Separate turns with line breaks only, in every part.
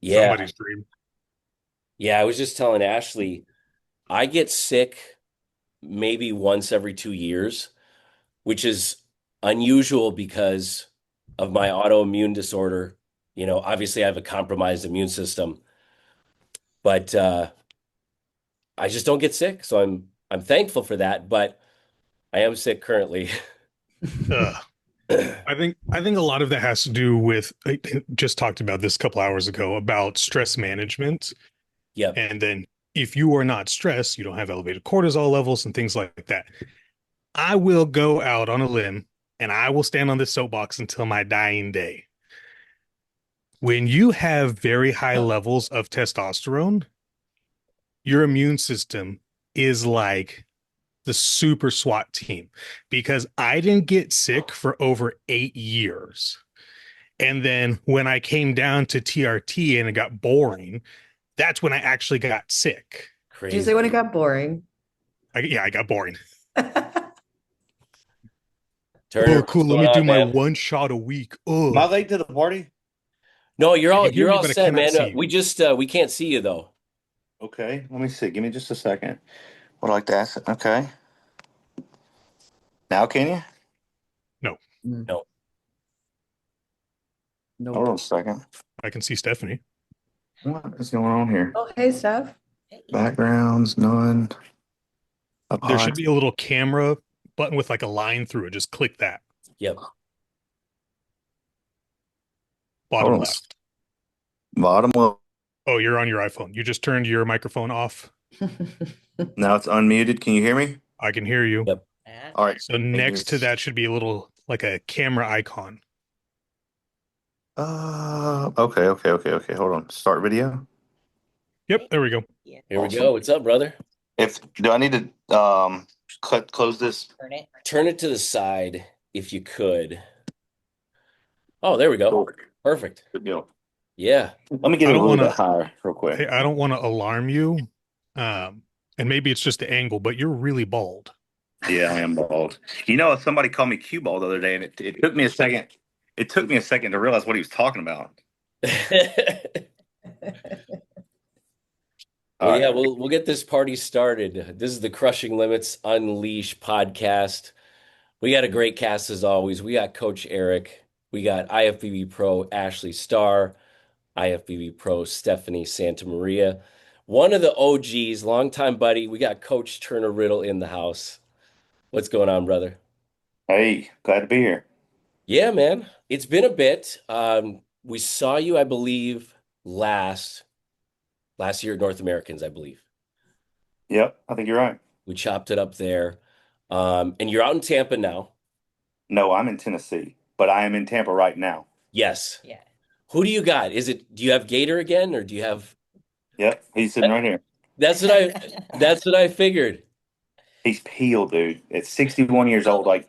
Yeah.
Somebody's dream.
Yeah. I was just telling Ashley, I get sick maybe once every 2 years, which is unusual because of my autoimmune disorder. Obviously I have a compromised immune system, but I just don't get sick. So I'm thankful for that, but I am sick currently.
Ugh. I think a lot of that has to do with I just talked about this a couple hours ago about stress management.
Yep.
And then if you are not stressed, you don't have elevated cortisol levels and things like that. I will go out on a limb and I will stand on this soapbox until my dying day. When you have very high levels of testosterone, your immune system is like the super SWAT team because I didn't get sick for over 8 years. And then when I came down to TRT and it got boring, that's when I actually got sick.
Did you say
Crazy.
when it got boring?
Yeah, I got boring.
Turner,
Oh,
what's
cool. Let
going
me do
on,
my
man?
one shot a week.
Am I
Oh,
late to the party?
No,
I can hear
you're
you,
all
but I
set,
cannot
man.
see you.
We can't see you though.
Okay, let me see. Give me just a second. Would I like to ask? Okay. Now can you?
No,
Mm,
No.
Hold
nope.
on a second.
I can see Stephanie.
What is going on here?
Oh, hey, Steph.
Backgrounds, none. Up
There
high.
should be a little camera button with like a line through it. Just click that.
Yep.
Bottom
Hold on.
left.
Bottom left.
Oh, you're on your iPhone. You just turned your microphone off.
Now it's unmuted. Can you hear me?
I can hear you.
Yep.
All right.
So
Hey,
next to
just
that should be a little like a camera icon.
okay. Hold on. Start video.
Yep, there we go.
Here we
Awesome.
go. What's up, brother?
If do I need to close this?
Turn it to the side if you could. Oh, there we go.
Cool.
Perfect.
Good deal.
Yeah.
Let me get
I
it a
don't
little
want
bit
to
higher, real quick.
I don't want to alarm you. Um, and maybe it's just the angle, but you're really bald.
Yeah, I am bald. You know, somebody called me cue ball the other day, and it took me a second. It took me a second to realize what he was talking about. All
Well,
right.
yeah, we'll get this party started. This is the Crushing Limits Unleash podcast. We got a great cast as always. We got Coach Eric. We got IFBB Pro Ashley Starr, IFBB Pro Stephanie Santa Maria. One of the OGs, longtime buddy. We got Coach Turner Riddle in the house. What's going on, brother?
Hey, glad to be here.
Yeah, man. It's been a bit. We saw you, I believe, last year at North Americans, I believe.
Yep, I think you're right.
We chopped it up there. And you're out in Tampa now.
No, I'm in Tennessee, but I am in Tampa right now.
Yes. Yeah. Who do you got? Do you have Gator again, or do you have
Yep, he's sitting right here.
that's what I that's what I figured.
He's peeled, dude. At 61 years old, like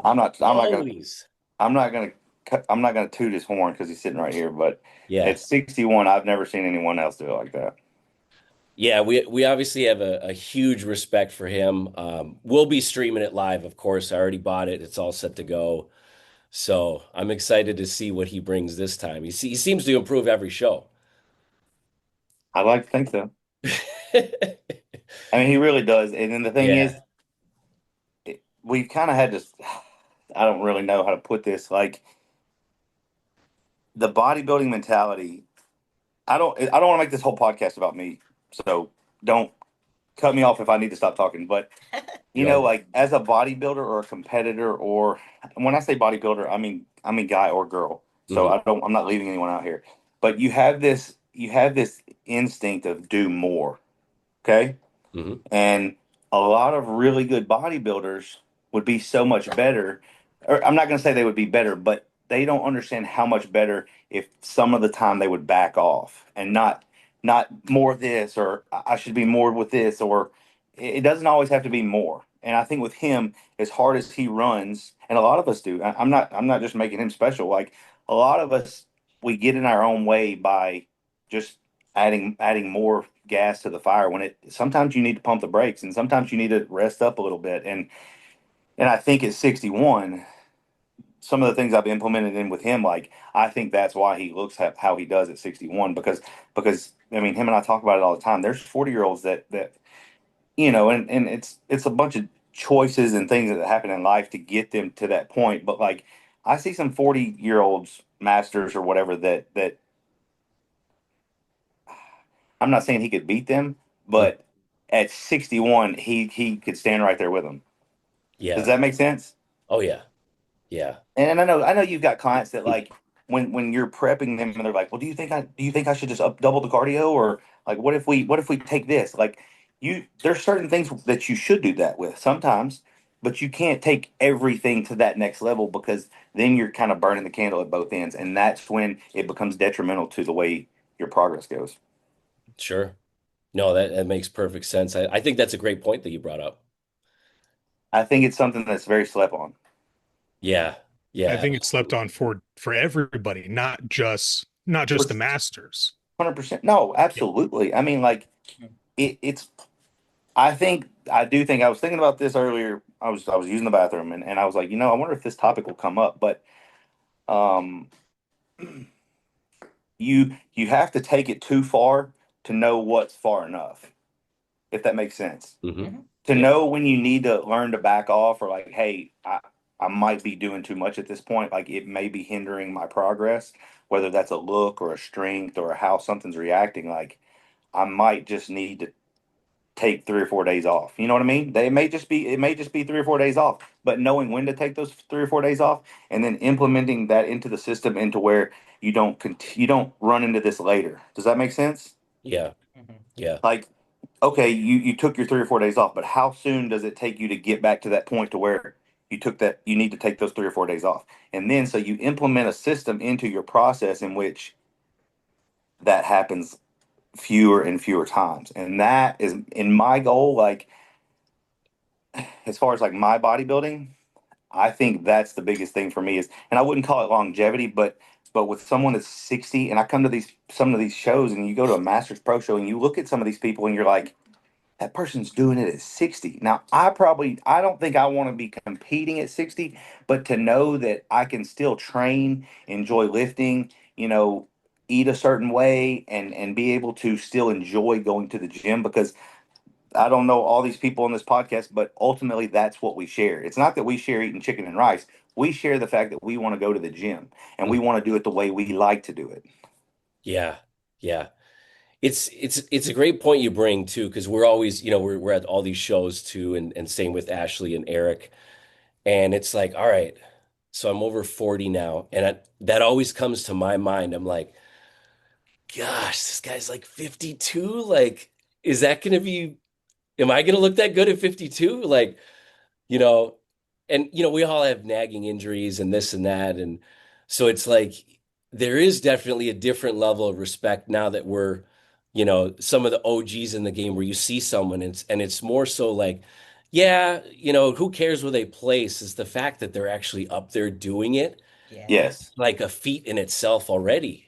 I'm not gonna,
Always.
I'm not gonna, I'm not gonna toot his horn because he's sitting right here. But
Yeah.
at 61, I've never seen anyone else do it like that.
Yeah, we obviously have a huge respect for him. We'll be streaming it live, of course. I already bought it. It's all set to go. So I'm excited to see what he brings this time. He seems to improve every show.
I like to think so. I mean, he really does. And then the thing
Yeah.
is, we've kind of had this. I don't really know how to put this. Like the bodybuilding mentality. I don't want to make this whole podcast about me. So don't cut me off if I need to stop talking. But
Yo.
like as a bodybuilder or a competitor, or when I say bodybuilder, I mean guy or girl. So
Mhm.
I'm not leaving anyone out here. But you have this instinct of do more. Okay.
Mhm.
And a lot of really good bodybuilders would be so much better. Or I'm not going to say they would be better, but they don't understand how much better if some of the time they would back off and not more of this, or I should be more with this, or it doesn't always have to be more. And I think with him, as hard as he runs, and a lot of us do, I'm not just making him special. Like a lot of us, we get in our own way by just adding more gas to the fire when it sometimes you need to pump the brakes and sometimes you need to rest up a little bit. And I think at 61, some of the things I've implemented in with him, like I think that's why he looks at how he does at 61 because I mean him and I talk about it all the time. There's 40-year-olds that and it's a bunch of choices and things that happen in life to get them to that point. But like I see some 40-year-olds masters or whatever that I'm not saying he could beat them,
Mm.
but at 61 he could stand right there with them. Does
Yeah.
that make sense?
Oh yeah. Yeah.
And I know you've got clients that like when you're prepping them and they're like, well, do you think I should just up double the cardio or like what if we take this? Like there's certain things that you should do that with sometimes, but you can't take everything to that next level because then you're kind of burning the candle at both ends, and that's when it becomes detrimental to the way your progress goes.
Sure. No, that makes perfect sense. I think that's a great point that you brought up.
I think it's something that's very slept on.
Yeah.
I
Yeah.
think it's slept on for everybody, not just the masters.
100%. No,
Yeah.
absolutely. I mean, like it's I was thinking about this earlier. I was using the bathroom and I was like, I wonder if this topic will come up, but um you have to take it too far to know what's far enough, if that makes sense. To
Yeah.
know when you need to learn to back off or like, hey, I might be doing too much at this point. Like it may be hindering my progress, whether that's a look or a strength or how something's reacting. Like I might just need to take 3 or 4 days off. You know what I mean? It may just be 3 or 4 days off, but knowing when to take those 3 or 4 days off and then implementing that into the system into where you don't run into this later. Does that make sense?
Yeah. Yeah.
Like, okay, you took your 3 or 4 days off, but how soon does it take you to get back to that point to where you need to take those 3 or 4 days off? And then so you implement a system into your process in which that happens fewer and fewer times. And that is in my goal, like as far as like my bodybuilding, I think that's the biggest thing for me is, and I wouldn't call it longevity, but with someone that's 60, and I come to some of these shows, and you go to a Masters Pro show, and you look at some of these people, and you're like, that person's doing it at 60. Now, I don't think I want to be competing at 60, but to know that I can still train, enjoy lifting, eat a certain way, and be able to still enjoy going to the gym because I don't know all these people on this podcast, but ultimately that's what we share. It's not that we share eating chicken and rice. We share the fact that we want to go to the gym and we
Mm.
want to do it the way we like to do it.
Yeah. Yeah. It's a great point you bring too, because we're always, we're at all these shows too, and same with Ashley and Eric. And it's like, all right, so I'm over 40 now. And that always comes to my mind. I'm like, gosh, this guy's like 52. Like, is that gonna be, am I gonna look that good at 52? Like, you know, and we all have nagging injuries and this and that. And so it's like there is definitely a different level of respect now that we're, some of the OGs in the game where you see someone and it's more so like, yeah, who cares where they place is the fact that they're actually up there doing it,
Yes.
like a feat in itself already.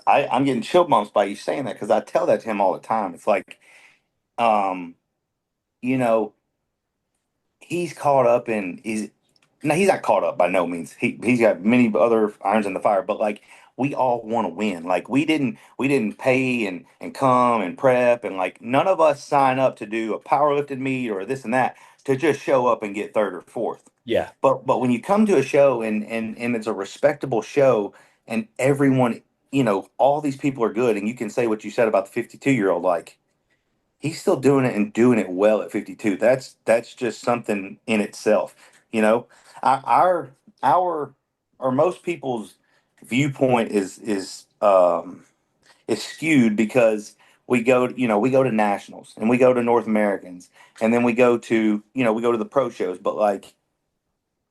I'm getting chill bumps by you saying that because I tell that to him all the time. It's like, um, you know, he's caught up in he's no, he's not caught up by no means. He's got many other irons in the fire, but like we all want to win. Like we didn't pay and come and prep and like none of us sign up to do a powerlifting meet or this and that to just show up and get third or fourth.
Yeah.
But when you come to a show and it's a respectable show and everyone, all these people are good and you can say what you said about the 52-year-old like he's still doing it and doing it well at 52. That's just something in itself. You know, our our or most people's viewpoint is skewed because we go to nationals and we go to North Americans and then we go to the pro shows. But like,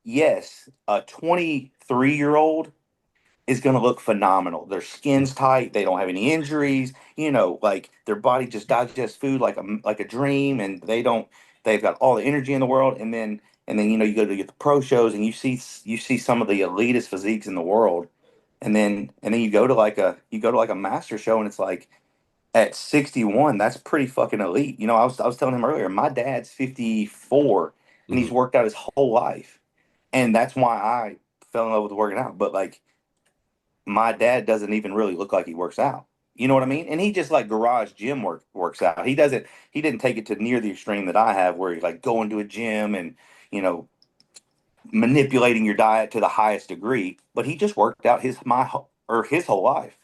yes, a 23-year-old is going to look phenomenal. Their skin's tight. They don't have any injuries. Like their body just digests food like a dream, and They've got all the energy in the world. And then you go to get the pro shows, and you see some of the elitist physiques in the world. And then you go to like a master show, and it's like at 61, that's pretty fucking elite. I was telling him earlier, my dad's 54, and he's
Hmm.
worked out his whole life, and that's why I fell in love with working out, but like my dad doesn't even really look like he works out. You know what I mean? And he just like garage gym works out. He didn't take it to near the extreme that I have where he's like going to a gym and, you know, manipulating your diet to the highest degree, but he just worked out his whole life.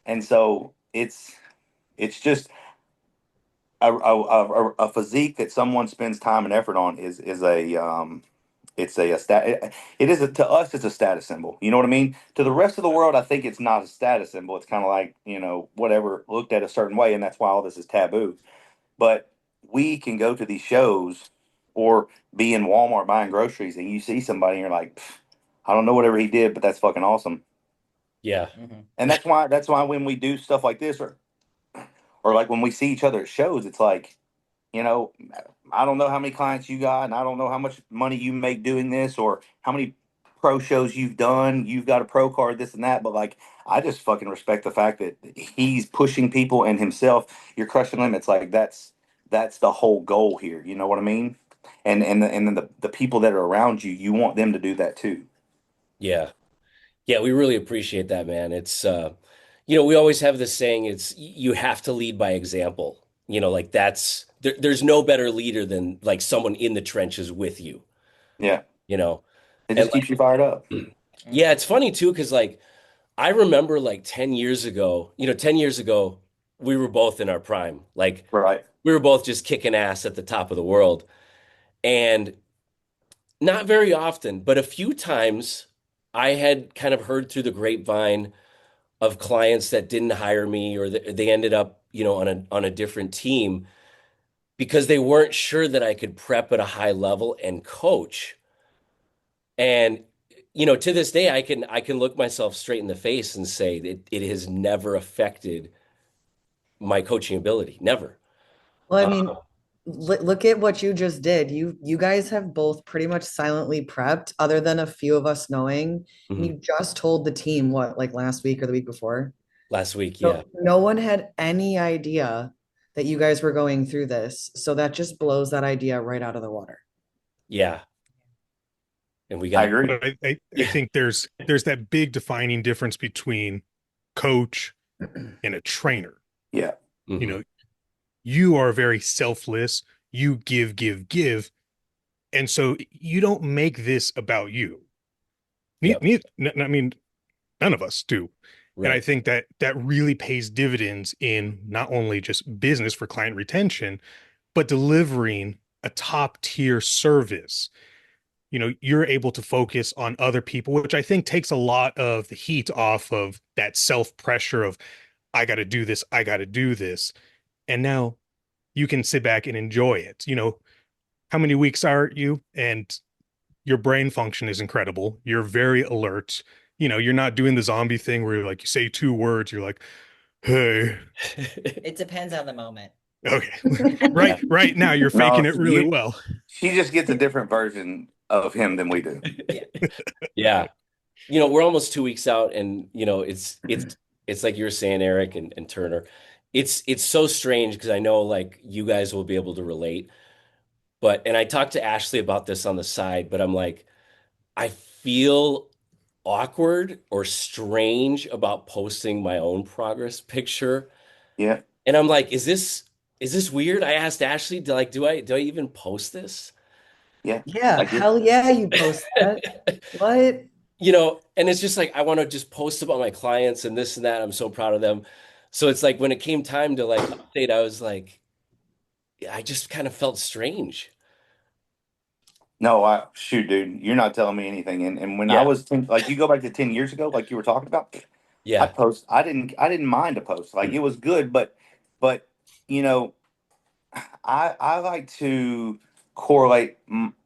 And so it's just a physique that someone spends time and effort on is a it's a stat it is a, to us it's a status symbol. You know what I mean? To the rest of the world, I think it's not a status symbol. It's kind of like, you know, whatever, looked at a certain way, and that's why all this is taboo. But we can go to these shows or be in Walmart buying groceries and you see somebody and you're like, I don't know whatever he did, but that's fucking awesome.
Yeah.
Mhm.
And that's why when we do stuff like this or like when we see each other at shows, it's like, you know, I don't know how many clients you got, and I don't know how much money you make doing this, or how many pro shows you've done. You've got a pro card, this and that. But like, I just fucking respect the fact that he's pushing people and himself. You're crushing limits. Like that's the whole goal here. You know what I mean? And then the people that are around you, you want them to do that too.
Yeah. Yeah, we really appreciate that, man. It's you know, we always have this saying, it's you have to lead by example. You know, like there's no better leader than like someone in the trenches with you,
Yeah,
you know.
it
And
just keeps you fired up.
like yeah,
Mhm.
it's funny too, because like I remember like 10 years ago, you know, 10 years ago, we were both in our prime. Like
Right.
we were both just kicking ass at the top of the world. And not very often, but a few times I had kind of heard through the grapevine of clients that didn't hire me or they ended up, you know, on a different team because they weren't sure that I could prep at a high level and coach. And you know, to this day I can look myself straight in the face and say that it has never affected my coaching ability. Never.
Well, I
Uh,
mean, look at what you just did. You guys have both pretty much silently prepped, other than a few of us knowing. And
mhm.
you just told the team what, like last week or the week before.
Last week, yeah.
So no one had any idea that you guys were going through this. So that just blows that idea right out of the water.
Yeah. And we
I
got
agree.
But I
yeah.
think there's that big defining difference between coach and a trainer.
Yeah.
You
Hmm.
know, you are very selfless. You give, give, give. And so you don't make this about you.
Yep.
I mean, none of us do. And I
Right.
think that that really pays dividends in not only just business for client retention, but delivering a top tier service. You know, you're able to focus on other people, which I think takes a lot of the heat off of that self pressure of, I got to do this, I got to do this. And now you can sit back and enjoy it. You know, how many weeks are you? And your brain function is incredible. You're very alert. You know, you're not doing the zombie thing where you're like, you say two words, you're like, hey,
It depends on the moment.
okay.
Yeah.
Right now you're
No,
faking it really
you.
well.
She just gets a different version of him than we do.
Yeah.
Yeah. You know, we're almost 2 weeks out and you know, it's like you were saying, Eric and Turner. It's so strange because I know like you guys will be able to relate. But and I talked to Ashley about this on the side, but I'm like, I feel awkward or strange about posting my own progress picture.
Yeah,
And I'm like, is this weird? I asked Ashley, do I even post this?
yeah.
Yeah,
Like it.
hell yeah, you post that. What?
You know, and it's just like I want to just post about my clients and this and that. I'm so proud of them. So it's like when it came time to like update, I was like, I just kind of felt strange.
No, I shoot, dude. You're not telling me anything. And when I
Yeah.
was like, you go back to 10 years ago, like you were talking about,
Yeah.
I'd post. I didn't mind to post. Like it was good, but you know, I like to correlate,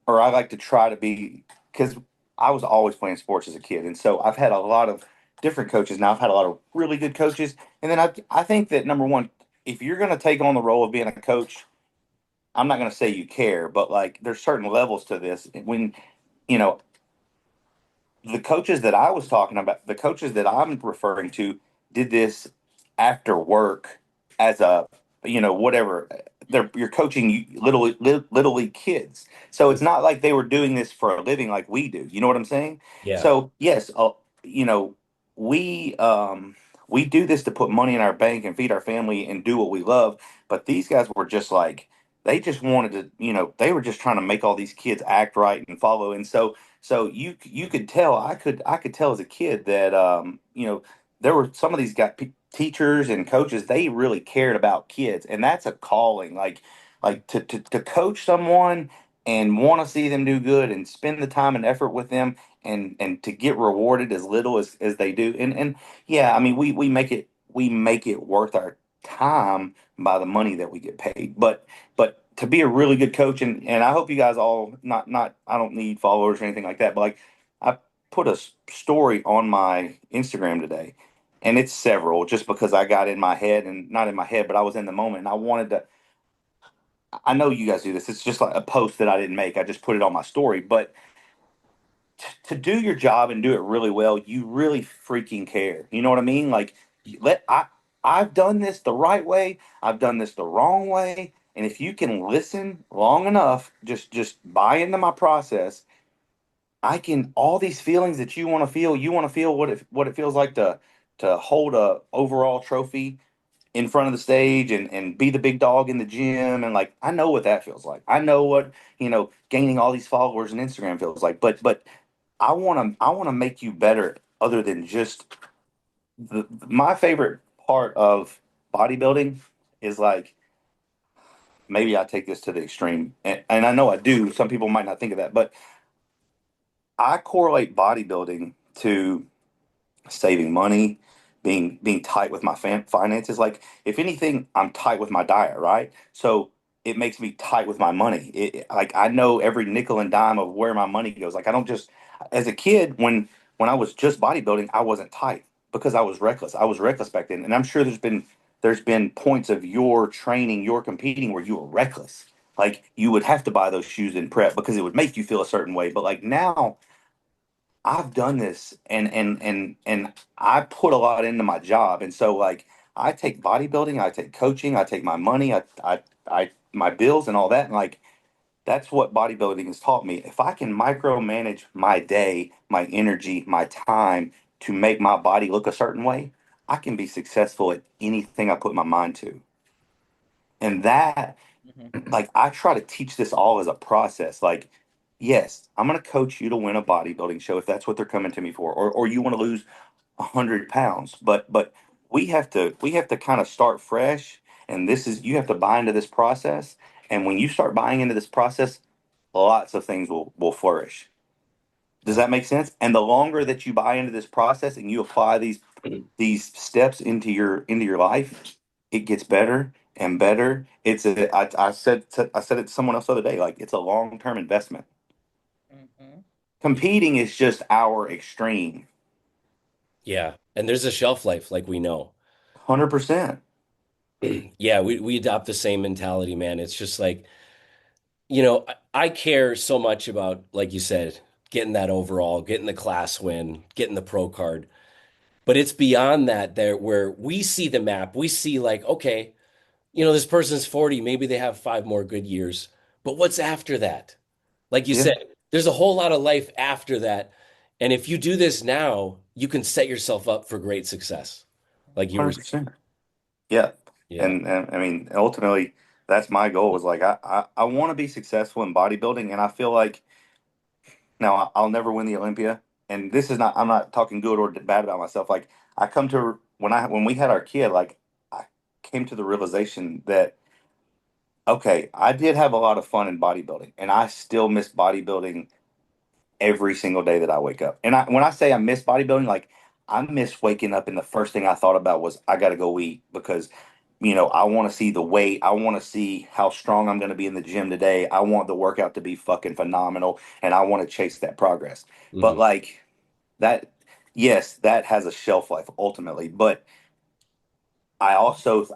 or I like to try to be, because I was always playing sports as a kid, and so I've had a lot of different coaches. Now I've had a lot of really good coaches, and then I think that number one, if you're going to take on the role of being a coach, I'm not going to say you care, but like there's certain levels to this. When you know the coaches that I was talking about, the coaches that I'm referring to, did this after work as a, whatever. you're coaching little league kids. So it's not like they were doing this for a living like we do. You know what I'm saying?
Yeah.
So yes, you know, we we do this to put money in our bank and feed our family and do what we love. But these guys were just like they just wanted to, they were just trying to make all these kids act right and follow. And so you could tell, I could tell as a kid that there were some of these guys, teachers and coaches, they really cared about kids, and that's a calling. Like to coach someone and want to see them do good and spend the time and effort with them and to get rewarded as little as they do. And yeah, I mean we make it worth our time by the money that we get paid. But to be a really good coach, and I hope you guys all, not I don't need followers or anything like that, but like I put a story on my Instagram today, and it's several just because I got in my head, and not in my head, but I was in the moment and I wanted to. I know you guys do this. It's just like a post that I didn't make. I just put it on my story. But to do your job and do it really well, you really freaking care. You know what I mean? Like let I've done this the right way. I've done this the wrong way. And if you can listen long enough, just buy into my process, I can all these feelings that you want to feel. You want to feel what it feels like to hold a overall trophy in front of the stage and be the big dog in the gym, and like I know what that feels like. I know what gaining all these followers on Instagram feels like. But I want to make you better. Other than just my favorite part of bodybuilding is like, maybe I take this to the extreme, and I know I do. Some people might not think of that, but I correlate bodybuilding to saving money, being tight with my finances. Like if anything, I'm tight with my diet, right? So it makes me tight with my money. Like I know every nickel and dime of where my money goes. Like I don't just, as a kid, when I was just bodybuilding, I wasn't tight because I was reckless. I was reckless back then, and I'm sure there's been points of your training, your competing where you were reckless. Like you would have to buy those shoes in prep because it would make you feel a certain way. But like now I've done this, and I put a lot into my job. And so like I take bodybuilding, I take coaching, I take my money, I my bills and all that. And like that's what bodybuilding has taught me. If I can micromanage my day, my energy, my time to make my body look a certain way, I can be successful at anything I put my mind to. And that,
Mhm.
like, I try to teach this all as a process. Like, yes, I'm going to coach you to win a bodybuilding show if that's what they're coming to me for, or you want to lose 100 pounds. But we have to kind of start fresh, and this is you have to buy into this process. And when you start buying into this process, lots of things will flourish. Does
Yeah.
that make sense? And the longer that you buy into this process and you apply these steps into your life, it gets better and better. I said it to someone else the other day. Like it's a long term investment.
Mhm.
Competing is just our extreme.
Yeah. And there's a shelf life, like we know.
100%.
Yeah, we adopt the same mentality, man. It's just like, I care so much about, like you said, getting that overall, getting the class win, getting the pro card. But it's beyond that there where we see the map. We see like, okay, this person's 40, maybe they have 5 more good years. But what's after that? Like you
Yeah,
said, there's a whole lot of life after that. And if you do this now, you can set yourself up for great success. Like you were saying.
100%. Yeah.
Yeah.
And I mean, ultimately, that's my goal. Is like I want to be successful in bodybuilding, and I feel like now I'll never win the Olympia. And this is not, I'm not talking good or bad about myself. Like I come to when we had our kid, like I came to the realization that okay, I did have a lot of fun in bodybuilding, and I still miss bodybuilding every single day that I wake up. And when I say I miss bodybuilding, like I miss waking up and the first thing I thought about was I got to go eat because I want to see the weight. I want to see how strong I'm going to be in the gym today. I want the workout to be fucking phenomenal, and I want to chase that progress. But
Hmm.
like that, yes, that has a shelf life ultimately. But I also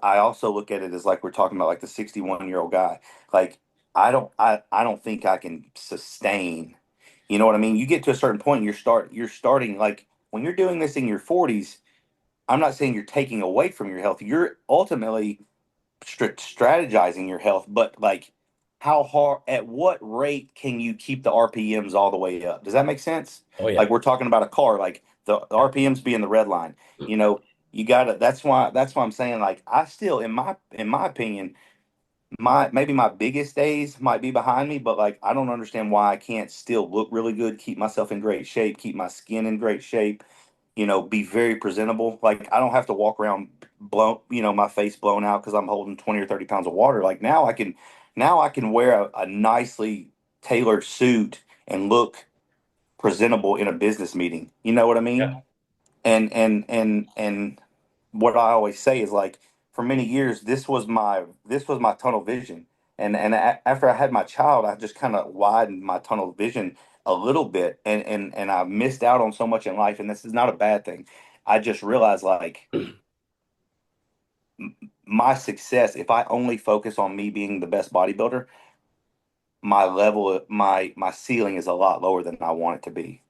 look at it as like we're talking about like the 61-year-old guy. Like I don't think I can sustain. You know what I mean? You get to a certain point, and you're starting like when you're doing this in your 40s. I'm not saying you're taking away from your health. You're ultimately strategizing your health, but like how hard, at what rate can you keep the RPMs all the way up? Does that make sense?
Oh yeah.
Like we're talking about a car, like the RPMs being the red line. You know, you gotta. That's why I'm saying like I still, in my opinion, my maybe my biggest days might be behind me, but like I don't understand why I can't still look really good, keep myself in great shape, keep my skin in great shape, be very presentable. Like I don't have to walk around blown, my face blown out because I'm holding 20 or 30 pounds of water. Like now I can wear a nicely tailored suit and look presentable in a business meeting. You know what I mean?
Yeah.
And what I always say is like for many years this was my tunnel vision. And after I had my child, I just kind of widened my tunnel vision a little bit, and I missed out on so much in life. And this is not a bad thing. I just realized like my success, if I only focus on me being the best bodybuilder, my ceiling is a lot lower than I want it to be.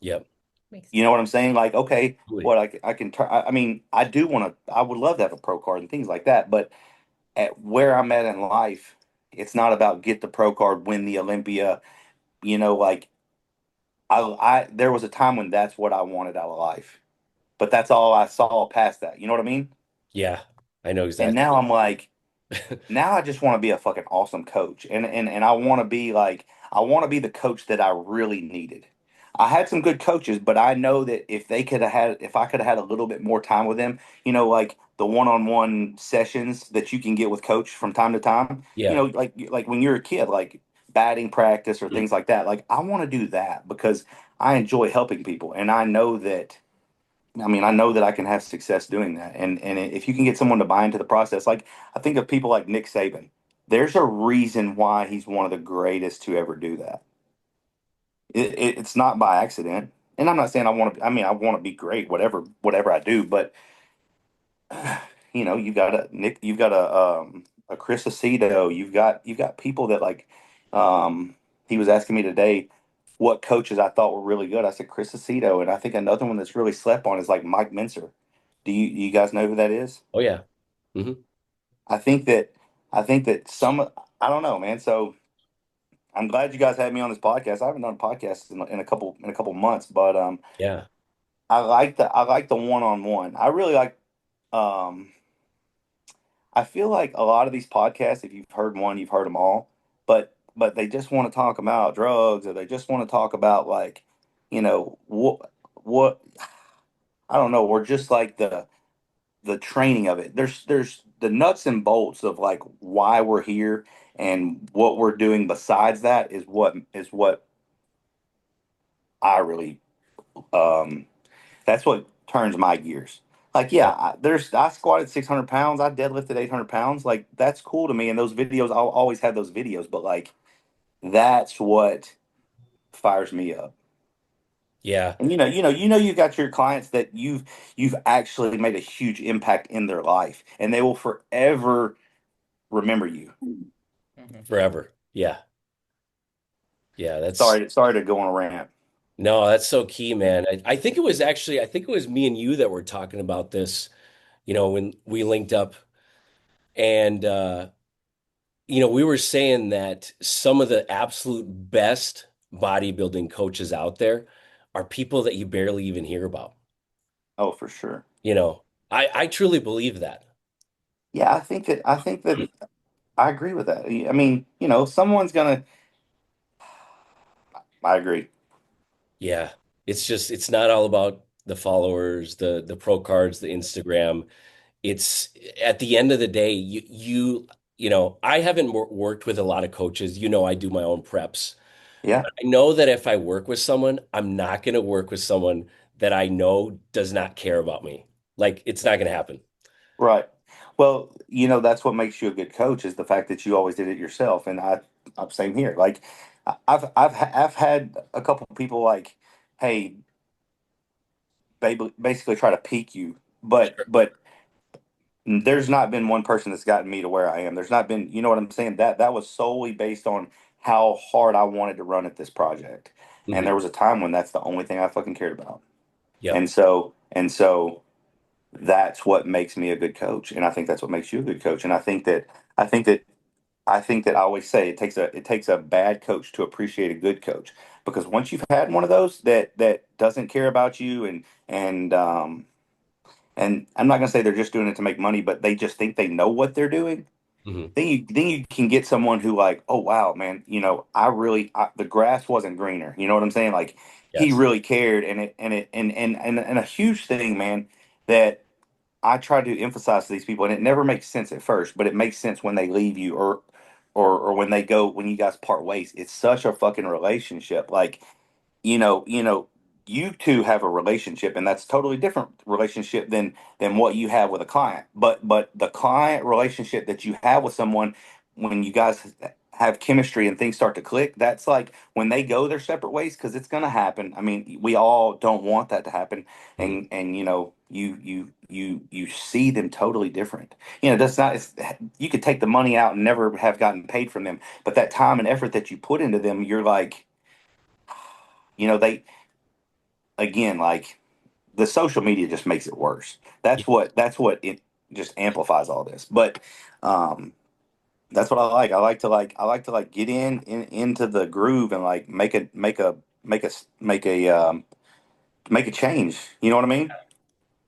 Yep.
Makes
You know what I'm saying? Like, okay,
Totally.
what I can turn. I mean, I would love to have a pro card and things like that. But at where I'm at in life, it's not about get the pro card, win the Olympia. Like there was a time when that's what I wanted out of life, but that's all I saw past that. You know what I mean?
Yeah. I know
And
exactly.
now I'm like, now I just want to be a fucking awesome coach, and I want to be the coach that I really needed. I had some good coaches, but I know that if I could have had a little bit more time with them, like the one-on-one sessions that you can get with coach from time to time,
Yeah.
like when you're a kid, like batting practice or things like that. Like I want to do that because I enjoy helping people, and I know that I can have success doing that. And if you can get someone to buy into the process, like I think of people like Nick Saban, there's a reason why he's one of the greatest to ever do that. It's not by accident. And I'm not saying I want to. I mean, I want to be great, whatever I do. But you've got a Nick, you've got a Chris Aceto, you've got people that like. He was asking me today what coaches I thought were really good. I said Chris Aceto, and I think another one that's really slept on is like Mike Mincer. Do you guys know who that is?
Oh yeah. Hmm.
I think that I think that I don't know, man. So I'm glad you guys had me on this podcast. I haven't done a podcast in a couple months, but
Yeah.
I like the one on one. I really like um I feel like a lot of these podcasts, if you've heard one, you've heard them all, but they just want to talk about drugs, or they just want to talk about like, what I don't know, or just like the training of it. There's the nuts and bolts of like why we're here and what we're doing besides that is what I really that's what turns my gears. Like, yeah,
Yeah.
I squatted 600 pounds, I deadlifted 800 pounds. Like, that's cool to me. And those videos, I'll always have those videos, but like, that's what fires me up.
Yeah.
And you've got your clients that you've actually made a huge impact in their life, and they will forever remember you.
Mhm.
Forever. Yeah. Yeah. That's
Sorry to go on a rant.
no, that's so key, man. I think it was me and you that were talking about this, when we linked up and we were saying that some of the absolute best bodybuilding coaches out there are people that you barely even hear about.
Oh, for sure.
You know, I truly believe that.
Yeah, I think that I agree with that. I mean, someone's gonna. I agree.
Yeah. It's not all about the followers, the pro cards, the Instagram. It's at the end of the day, I haven't worked with a lot of coaches. I do my own preps.
Yeah.
I know that if I work with someone, I'm not going to work with someone that I know does not care about me. Like it's not going to happen.
Right. Well, that's what makes you a good coach is the fact that you always did it yourself. And I'm same here. Like, I've had a couple people like, hey, basically try to peak you, but there's not been one person that's gotten me to where I am. There's not been, you know what I'm saying? That was solely based on how hard I wanted to run at this project. And
Hmm.
there was a time when that's the only thing I fucking cared about.
Yep.
And so that's what makes me a good coach, and I think that's what makes you a good coach. And I think that I think that I always say it takes a bad coach to appreciate a good coach, because once you've had one of those that doesn't care about you, and I'm not gonna say they're just doing it to make money, but they just think they know what they're doing.
Hmm.
Then you can get someone who, like, oh wow, man, the grass wasn't greener. You know what I'm saying? Like, he
Yes.
really cared, and a huge thing, man, that I try to emphasize to these people, and it never makes sense at first, but it makes sense when they leave you, or when you guys part ways. It's such a fucking relationship. Like, you two have a relationship, and that's totally different relationship than what you have with a client. But the client relationship that you have with someone, when you guys have chemistry and things start to click, that's like when they go their separate ways, because it's going to happen. I mean, we all don't want that to happen,
Hmm.
and you see them totally different. That's not. You could take the money out and never have gotten paid from them, but that time and effort that you put into them, you're like, they, again, like, the social media just makes it worse. That's what it just amplifies all this. But um that's what I like. I like to get into the groove, and like make a change. You know what I mean?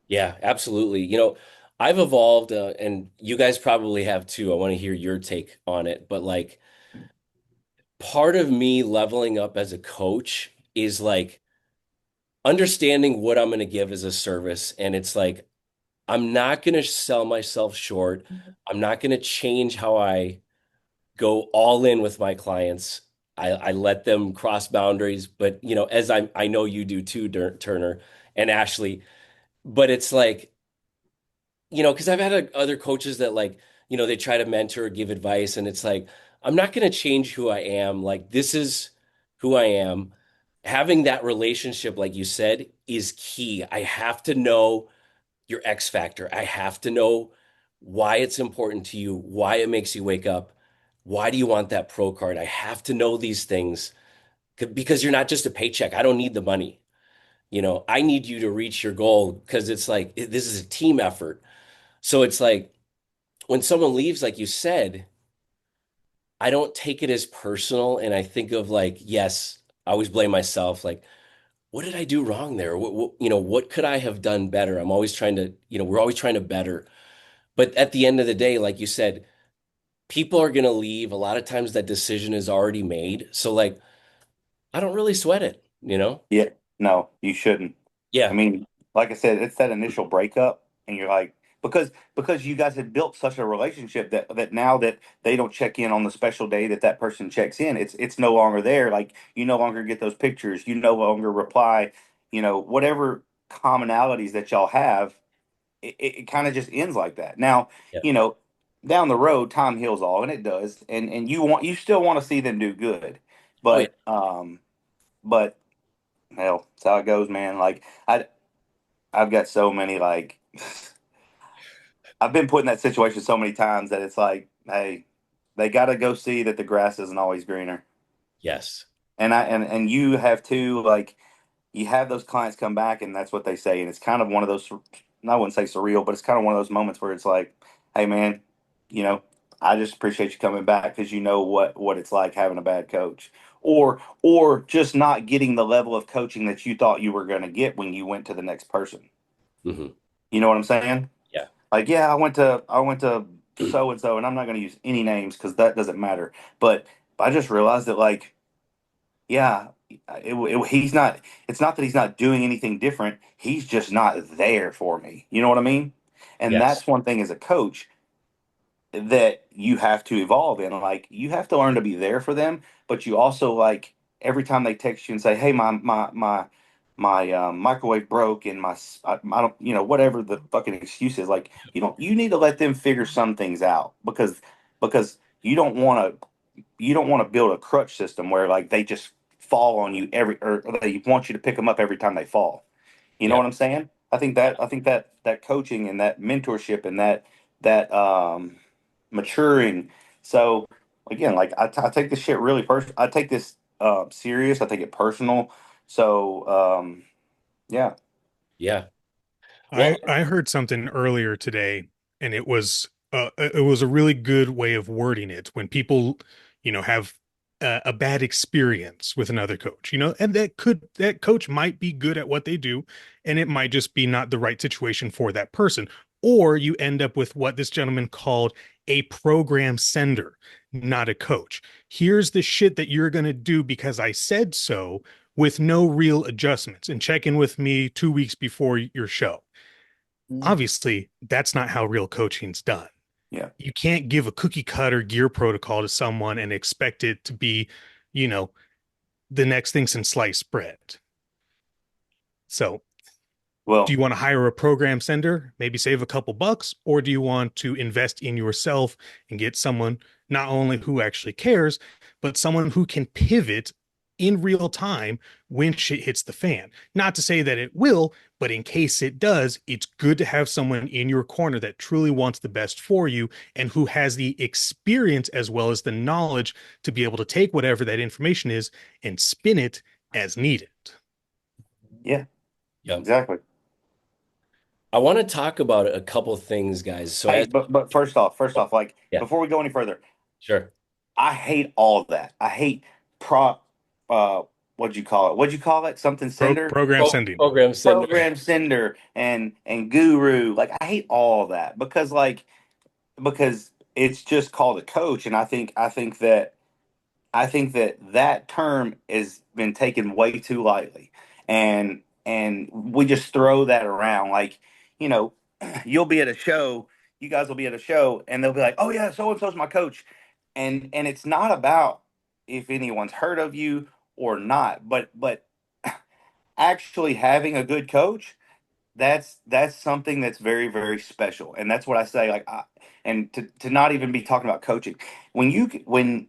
Yeah, absolutely. I've evolved, and you guys probably have too. I want to hear your take on it. But like, part of me leveling up as a coach is like understanding what I'm going to give as a service. And it's like, I'm not going to sell myself short. I'm not going to change how I go all in with my clients. I let them cross boundaries, but as I know you do too, Turner and Ashley. But it's like, because I've had other coaches that like, they try to mentor or give advice, and it's like, I'm not going to change who I am. Like, this is who I am. Having that relationship, like you said, is key. I have to know your X factor. I have to know why it's important to you, why it makes you wake up. Why do you want that pro card? I have to know these things because you're not just a paycheck. I don't need the money. I need you to reach your goal because it's like this is a team effort. So it's like when someone leaves, like you said, I don't take it as personal. And I think of like, yes, I always blame myself. Like, what did I do wrong there? What could I have done better? I'm always trying to, we're always trying to better. But at the end of the day, like you said, people are going to leave. A lot of times that decision is already made. So like, I don't really sweat it?
Yeah. No, you shouldn't. I
Yeah.
mean, like I said, it's that initial breakup, and you're like, because you guys had built such a relationship that now that they don't check in on the special day that person checks in, it's no longer there. Like, you no longer get those pictures, you no longer reply, whatever commonalities that y'all have, it kind of just ends like that. Now,
Yeah.
you know, down the road, time heals all, and it does, and you still want to see them do good,
Oh yeah.
but hell, that's how it goes, man. Like, I've got so many, like, I've been put in that situation so many times that it's like, hey, they got to go see that the grass isn't always greener.
Yes.
And you have to, like, you have those clients come back, and that's what they say, and it's kind of one of those, I wouldn't say surreal, but it's kind of one of those moments where it's like, hey, man, you know, I just appreciate you coming back, because you know what it's like having a bad coach, or just not getting the level of coaching that you thought you were going to get when you went to the next person.
Hmm.
You know what I'm saying?
Yeah.
Like, yeah, I went to so and so, and I'm not going to use any names because that doesn't matter. But I just realized that, like, yeah, he's not. It's not that he's not doing anything different. He's just not there for me. You know what I mean? And
Yes.
that's one thing as a coach that you have to evolve in. Like, you have to learn to be there for them, but you also, like, every time they text you and say, "Hey, my microwave broke, and I don't, whatever the fucking excuse is, like, you need to let them figure some things out, because you don't want to build a crutch system where, like, they just fall on you or they want you to pick them up every time they fall. You know
Yeah.
what I'm saying? I think that coaching and that mentorship and that maturing. So, again, like, I take this shit really personal. I take this serious. I take it personal. So, yeah.
Yeah. Well,
I heard something earlier today, and it was a really good way of wording it when people, have a bad experience with another coach, and that coach might be good at what they do, and it might just be not the right situation for that person. Or you end up with what this gentleman called a program sender, not a coach. Here's the shit that you're gonna do because I said so, with no real adjustments, and check in with me 2 weeks before your show.
Mm.
Obviously, that's not how real coaching's done.
Yeah.
You can't give a cookie cutter gear protocol to someone and expect it to be, you know, the next thing since sliced bread. So do
Well,
you want to hire a program sender, maybe save a couple bucks, or do you want to invest in yourself and get someone not only who actually cares, but someone who can pivot in real time when shit hits the fan? Not to say that it will, but in case it does, it's good to have someone in your corner that truly wants the best for you and who has the experience as well as the knowledge to be able to take whatever that information is and spin it as needed.
yeah,
yeah.
exactly.
I want to talk about a couple things, guys. So
Hey,
as
but first off, like
yeah,
before we go any further,
sure.
I hate all of that. I hate prop. Uh, what'd you call it? What'd you call it? Something sender,
Program sending.
Program sender.
program sender, and guru. Like I hate all of that because it's just called a coach, and I think that term has been taken way too lightly, and we just throw that around like, you know, you'll be at a show, you guys will be at a show, and they'll be like, "Oh yeah, so and so's my coach," and it's not about if anyone's heard of you or not, but actually having a good coach, that's something that's very very special, and that's what I say. And to not even be talking about coaching when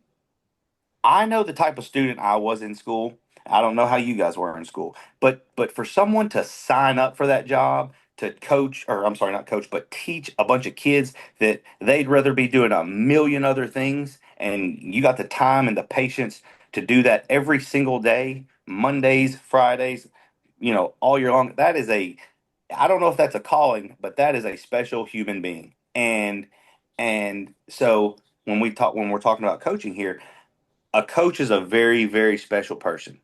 I know the type of student I was in school. I don't know how you guys were in school, but for someone to sign up for that job to coach, or I'm sorry, not coach, but teach a bunch of kids that they'd rather be doing a million other things, and you got the time and the patience to do that every single day, Mondays, Fridays, all year long. I don't know if that's a calling, but that is a special human being. And so when we're talking about coaching here, a coach is a very very special person.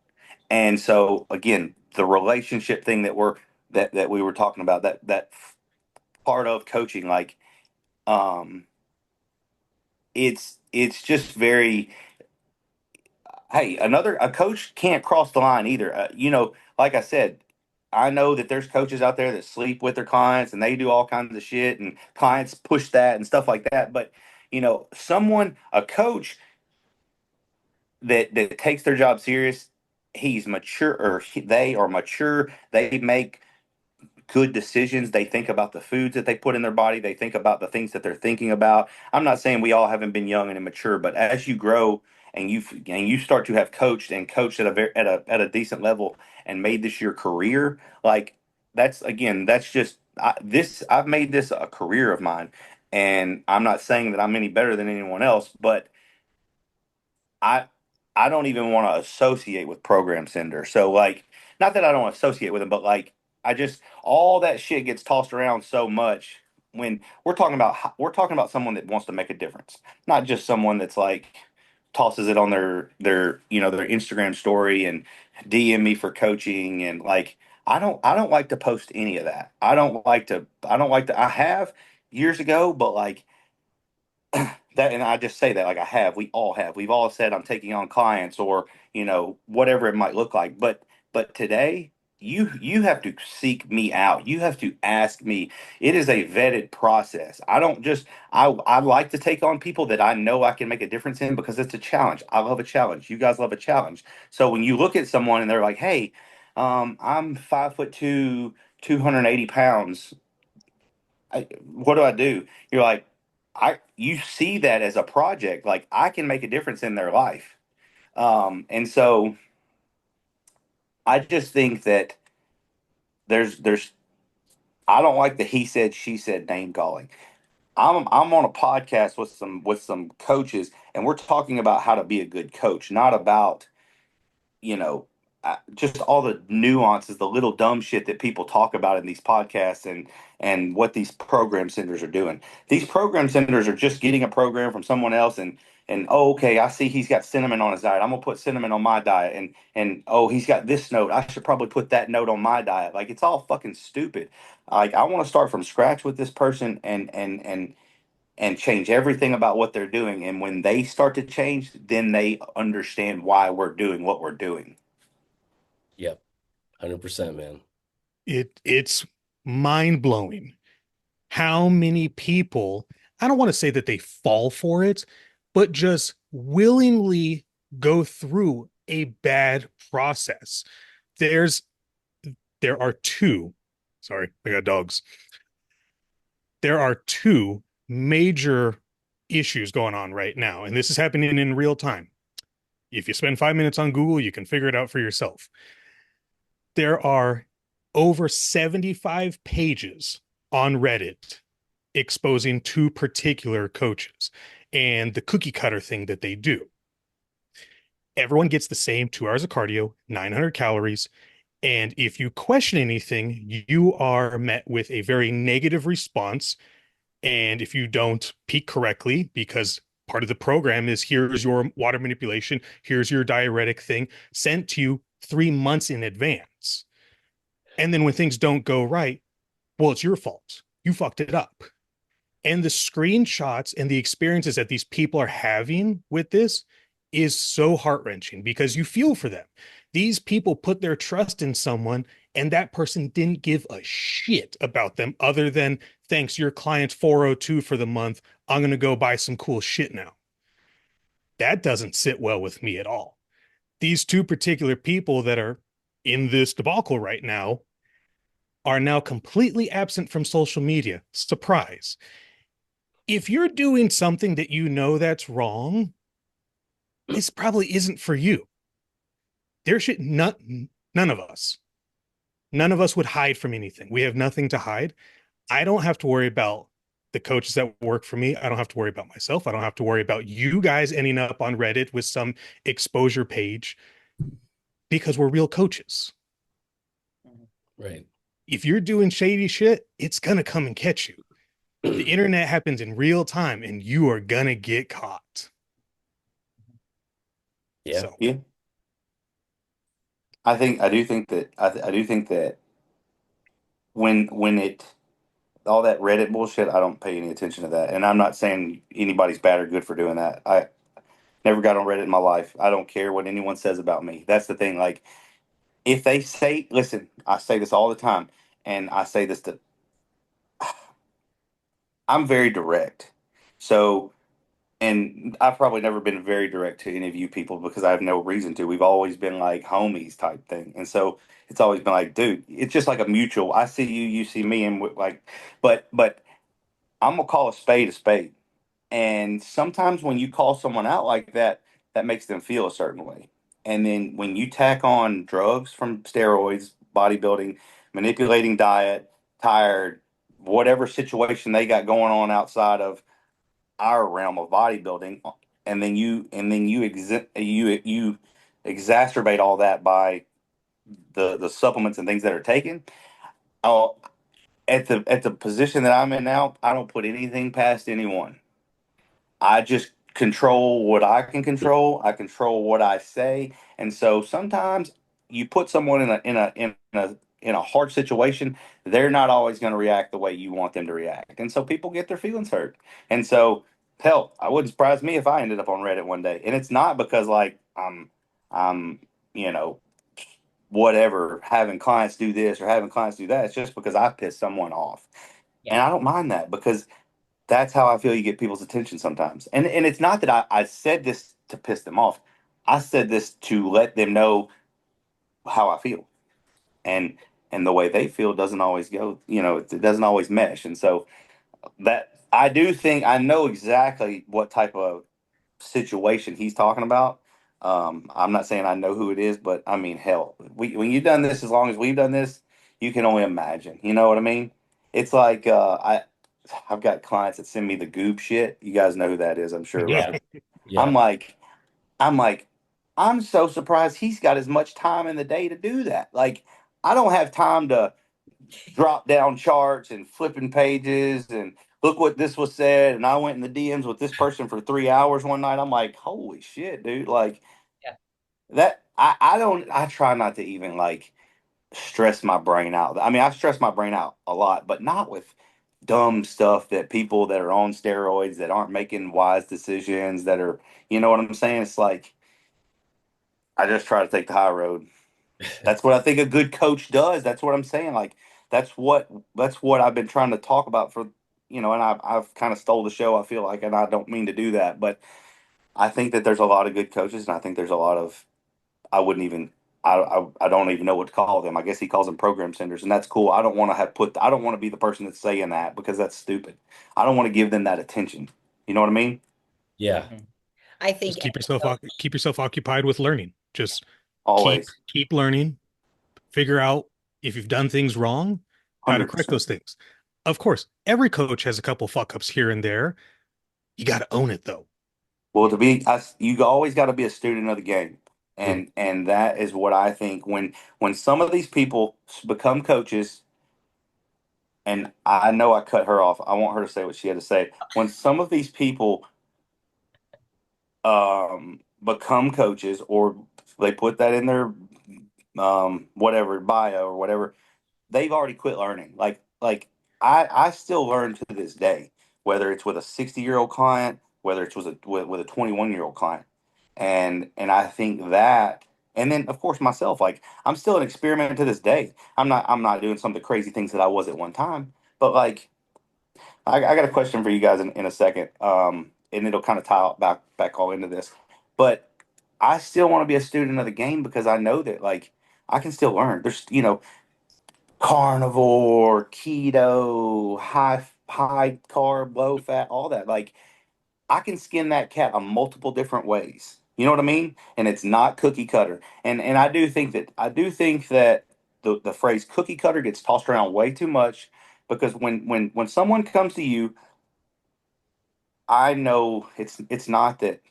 And so again, the relationship thing that we were talking about, that part of coaching, like, um it's just very, hey, another a coach can't cross the line either. Like I said, I know that there's coaches out there that sleep with their clients and they do all kinds of shit, and clients push that and stuff like that. But a coach that takes their job serious, he's mature, or they are mature. They make good decisions. They think about the foods that they put in their body. They think about the things that they're thinking about. I'm not saying we all haven't been young and immature, but as you grow and you start to have coached and coached at a decent level and made this your career, like, that's just I've made this a career of mine, and I'm not saying that I'm any better than anyone else, but I I don't even want to associate with Program Sender. So, like, not that I don't associate with them, but like, I just, all that shit gets tossed around so much when we're talking about someone that wants to make a difference, not just someone that's like tosses it on their Instagram story and DM me for coaching. And like, I don't like to post any of that. I don't like to I have years ago, but like, that, and I just say that, like, we've all said I'm taking on clients, or whatever it might look like, but today you have to seek me out, you have to ask me. It is a vetted process. I don't just I like to take on people that I know I can make a difference in, because it's a challenge. I love a challenge. You guys love a challenge. So when you look at someone and they're like, "Hey, I'm 5'2", 280 pounds, what do I do?" You're like, you see that as a project. Like, I can make a difference in their life. And so I just think that there's I don't like the he said she said name calling. I'm on a podcast with some coaches, and we're talking about how to be a good coach, not about, you know just all the nuances, the little dumb shit that people talk about in these podcasts, and what these program centers are doing. These program centers are just getting a program from someone else, and oh, okay, I see he's got cinnamon on his diet. I'm gonna put cinnamon on my diet, and oh, he's got this note. I should probably put that note on my diet. Like, it's all fucking stupid. Like, I want to start from scratch with this person, and change everything about what they're doing. And when they start to change, then they understand why we're doing what we're doing.
Yep. 100%, man.
It's mind blowing how many people, I don't want to say that they fall for it, but just willingly go through a bad process. There's there are two, sorry, I got dogs. There are two major issues going on right now, and this is happening in real time. If you spend 5 minutes on Google, you can figure it out for yourself. There are over 75 pages on Reddit exposing two particular coaches and the cookie cutter thing that they do. Everyone gets the same 2 hours of cardio, 900 calories. And if you question anything, you are met with a very negative response. And if you don't peak correctly, because part of the program is here's your water manipulation, here's your diuretic thing sent to you 3 months in advance. And then when things don't go right, well, it's your fault. You fucked it up. And the screenshots and the experiences that these people are having with this is so heart-wrenching because you feel for them. These people put their trust in someone, and that person didn't give a shit about them other than, thanks, your client's 402 for the month. I'm going to go buy some cool shit now. That doesn't sit well with me at all. These two particular people that are in this debacle right now are now completely absent from social media. Surprise. If you're doing something that you know that's wrong, this probably isn't for you. There should not, none of us, none of us would hide from anything. We have nothing to hide. I don't have to worry about the coaches that work for me. I don't have to worry about myself. I don't have to worry about you guys ending up on Reddit with some exposure page because we're real coaches.
Right.
If you're doing shady shit, it's going to come and catch you. The internet happens in real time and you are going to get caught.
Yeah.
So,
Yeah. I do think that when it all that Reddit bullshit, I don't pay any attention to that. And I'm not saying anybody's bad or good for doing that. I never got on Reddit in my life. I don't care what anyone says about me. That's the thing. Like, if they say, listen, I say this all the time, and I say this to, I'm very direct. So, and I've probably never been very direct to any of you people because I have no reason to. We've always been like homies type thing. And so it's always been like, dude, it's just like a mutual. I see you, you see me, and like, but I'm gonna call a spade a spade. And sometimes when you call someone out like that, that makes them feel a certain way. And then when you tack on drugs from steroids, bodybuilding, manipulating diet, tired, whatever situation they got going on outside of our realm of bodybuilding, and then you exacerbate all that by the supplements and things that are taken. Oh, at the position that I'm in now, I don't put anything past anyone. I just control what I can control. I control what I say, and so sometimes you put someone in a hard situation, they're not always going to react the way you want them to react, and so people get their feelings hurt. And so, hell, I wouldn't surprise me if I ended up on Reddit one day, and it's not because like I'm you know whatever having clients do this or having clients do that. It's just because I pissed someone off,
Yeah.
and I don't mind that because that's how I feel you get people's attention sometimes. And it's not that I said this to piss them off. I said this to let them know how I feel. And and the way they feel doesn't always go, it doesn't always mesh. And so that I do think I know exactly what type of situation he's talking about. I'm not saying I know who it is, but I mean, hell, when you've done this as long as we've done this, you can only imagine. You know what I mean? It's like I've got clients that send me the goob shit. You guys know who that is, I'm sure,
yeah.
Yeah. Yeah.
I'm like, I'm like, I'm so surprised he's got as much time in the day to do that. Like, I don't have time to drop down charts and flipping pages and look what this was said. And I went in the DMs with this person for 3 hours one night. I'm like, holy shit, dude. Like,
Yeah.
I try not to even like stress my brain out. I mean, I stress my brain out a lot, but not with dumb stuff that people that are on steroids that aren't making wise decisions that are, you know what I'm saying? It's like, I just try to take the high road. That's what I think a good coach does. That's what I'm saying. Like that's what I've been trying to talk about for, and I've kind of stole the show. I feel like, and I don't mean to do that, but I think that there's a lot of good coaches, and I think there's a lot of I wouldn't even I don't even know what to call them. I guess he calls them program centers, and that's cool. I don't want to be the person that's saying that because that's stupid. I don't want to give them that attention. You know what I mean?
Yeah.
Mhm. I think
Just keep
any
yourself
coach,
keep yourself occupied with learning. Just keep
Always,
keep learning. Figure out if you've done things wrong, how to correct
100%.
those things. Of course, every coach has a couple fuck ups here and there. You got to own it though.
Well, you always got to be a student of the game,
Mm.
and that is what I think. When some of these people become coaches, and I know I cut her off. I want her to say what she had to say. When some of these people become coaches, or they put that in their whatever bio or whatever, they've already quit learning. Like I still learn to this day, whether it's with a 60-year-old client, whether it's with a 21-year-old client, and I think that, and then of course myself, like I'm still an experiment to this day. I'm not doing some of the crazy things that I was at one time, but like I got a question for you guys in a second, and it'll kind of tie back all into this, but I still want to be a student of the game because I know that like I can still learn. There's carnivore, keto, high carb, low fat, all that. Like I can skin that cat on multiple different ways. You know what I mean? And it's not cookie cutter. And I do think that the phrase cookie cutter gets tossed around way too much because when someone comes to you, I know it's not that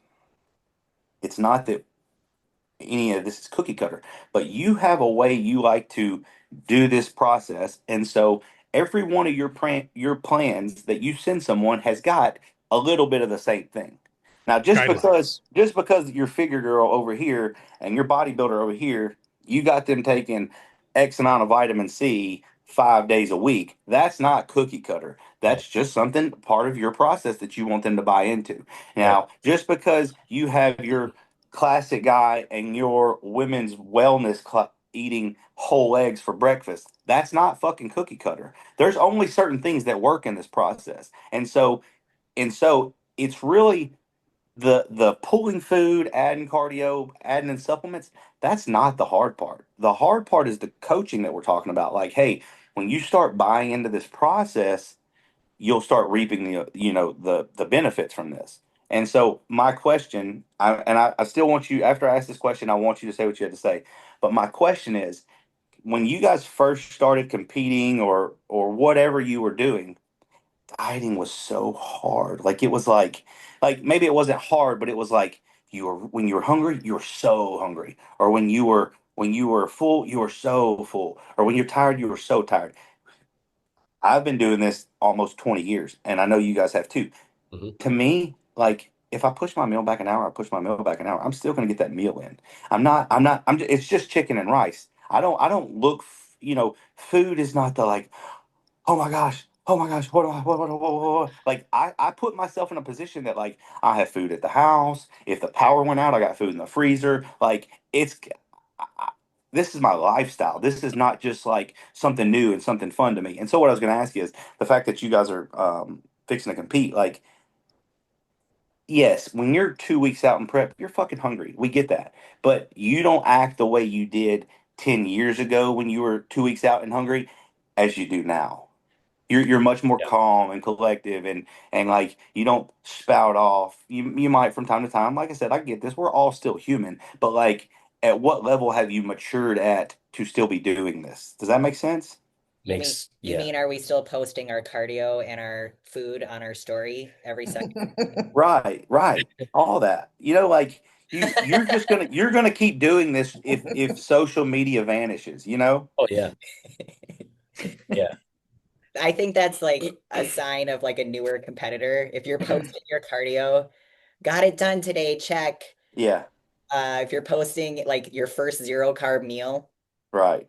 any of this is cookie cutter, but you have a way you like to do this process, and so every one of your plans that you send someone has got a little bit of the same thing. Now, just because
Guidelines.
just because your figure girl over here and your bodybuilder over here, you got them taking X amount of vitamin C 5 days a week. That's not cookie cutter.
No.
That's just something part of your process that you want them to buy into.
Right.
Now, just because you have your classic guy and your women's wellness eating whole eggs for breakfast. That's not fucking cookie cutter. There's only certain things that work in this process. And so it's really the pulling food, adding cardio, adding in supplements. That's not the hard part. The hard part is the coaching that we're talking about. Like, hey, when you start buying into this process, you'll start reaping the benefits from this. And so my question, I still want you, after I ask this question, I want you to say what you had to say. But my question is, when you guys first started competing or whatever you were doing, dieting was so hard. Like it was like maybe it wasn't hard, but it was like you were when you were hungry, you were so hungry, or when you were full, you were so full, or when you're tired, you were so tired. I've been doing this almost 20 years, and I know you guys have too.
Hmm.
To me, like if I push my meal back an hour, I push my meal back an hour. I'm still going to get that meal in. It's just chicken and rice. I don't look. Food is not the like. Oh my gosh. What do I? What? Like I put myself in a position that like I have food at the house. If the power went out, I got food in the freezer. Like this is my lifestyle. This is not just like something new and something fun to me. And so what I was going to ask you is the fact that you guys are fixing to compete. Like, yes, when you're 2 weeks out in prep, you're fucking hungry. We get that, but you don't act the way you did 10 years ago when you were 2 weeks out and hungry, as you do now. You're much more
Yeah.
calm and collective, and like you don't spout off. You might from time to time. Like I said, I get this. We're all still human, but like, at what level have you matured at to still be doing this? Does that make sense?
you mean
Makes,
you
yeah.
mean are we still posting our cardio and our food on our story every second?
Right, right. All that. Like you're gonna keep doing this if social media vanishes, you know?
Oh yeah. Yeah.
I think that's like a sign of like a newer competitor. If you're posting your cardio, got it done today, check.
Yeah,
If you're posting like your first zero carb meal,
right.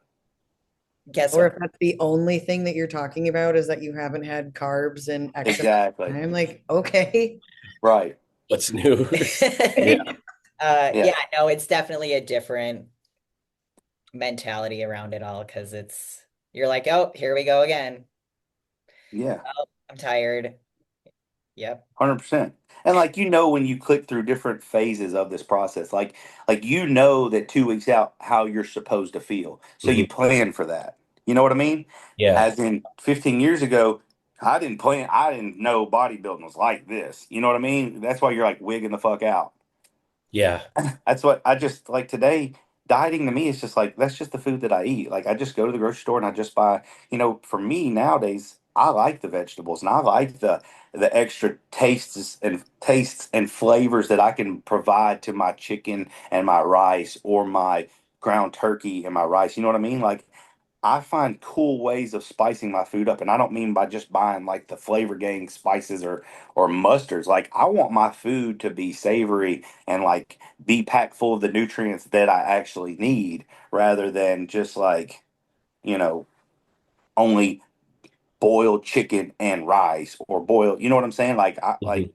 guess
Or
what?
if that's the only thing that you're talking about is that you haven't had carbs in X amount of
Exactly.
time, like, okay.
Right.
What's new? Yeah.
Yeah.
Yeah, no, it's definitely a different mentality around it all because you're like, oh, here we go again.
Yeah.
Oh, I'm tired. Yep.
100%. And like when you click through different phases of this process, like that 2 weeks out how you're supposed to feel. So
Mhm.
you plan for that. You know what I mean?
Yeah.
As in 15 years ago, I didn't know bodybuilding was like this. You know what I mean? That's why you're like wigging the fuck out.
Yeah.
That's what I just like today. Dieting to me is just like that's just the food that I eat. Like I just go to the grocery store and I just buy. For me nowadays, I like the vegetables and I like the extra tastes and flavors that I can provide to my chicken and my rice or my ground turkey and my rice. You know what I mean? Like I find cool ways of spicing my food up, and I don't mean by just buying like the flavor gang spices or mustards. Like I want my food to be savory and like be packed full of the nutrients that I actually need, rather than just like you know only boiled chicken and rice or boiled. You know what I'm saying? Like
Mhm.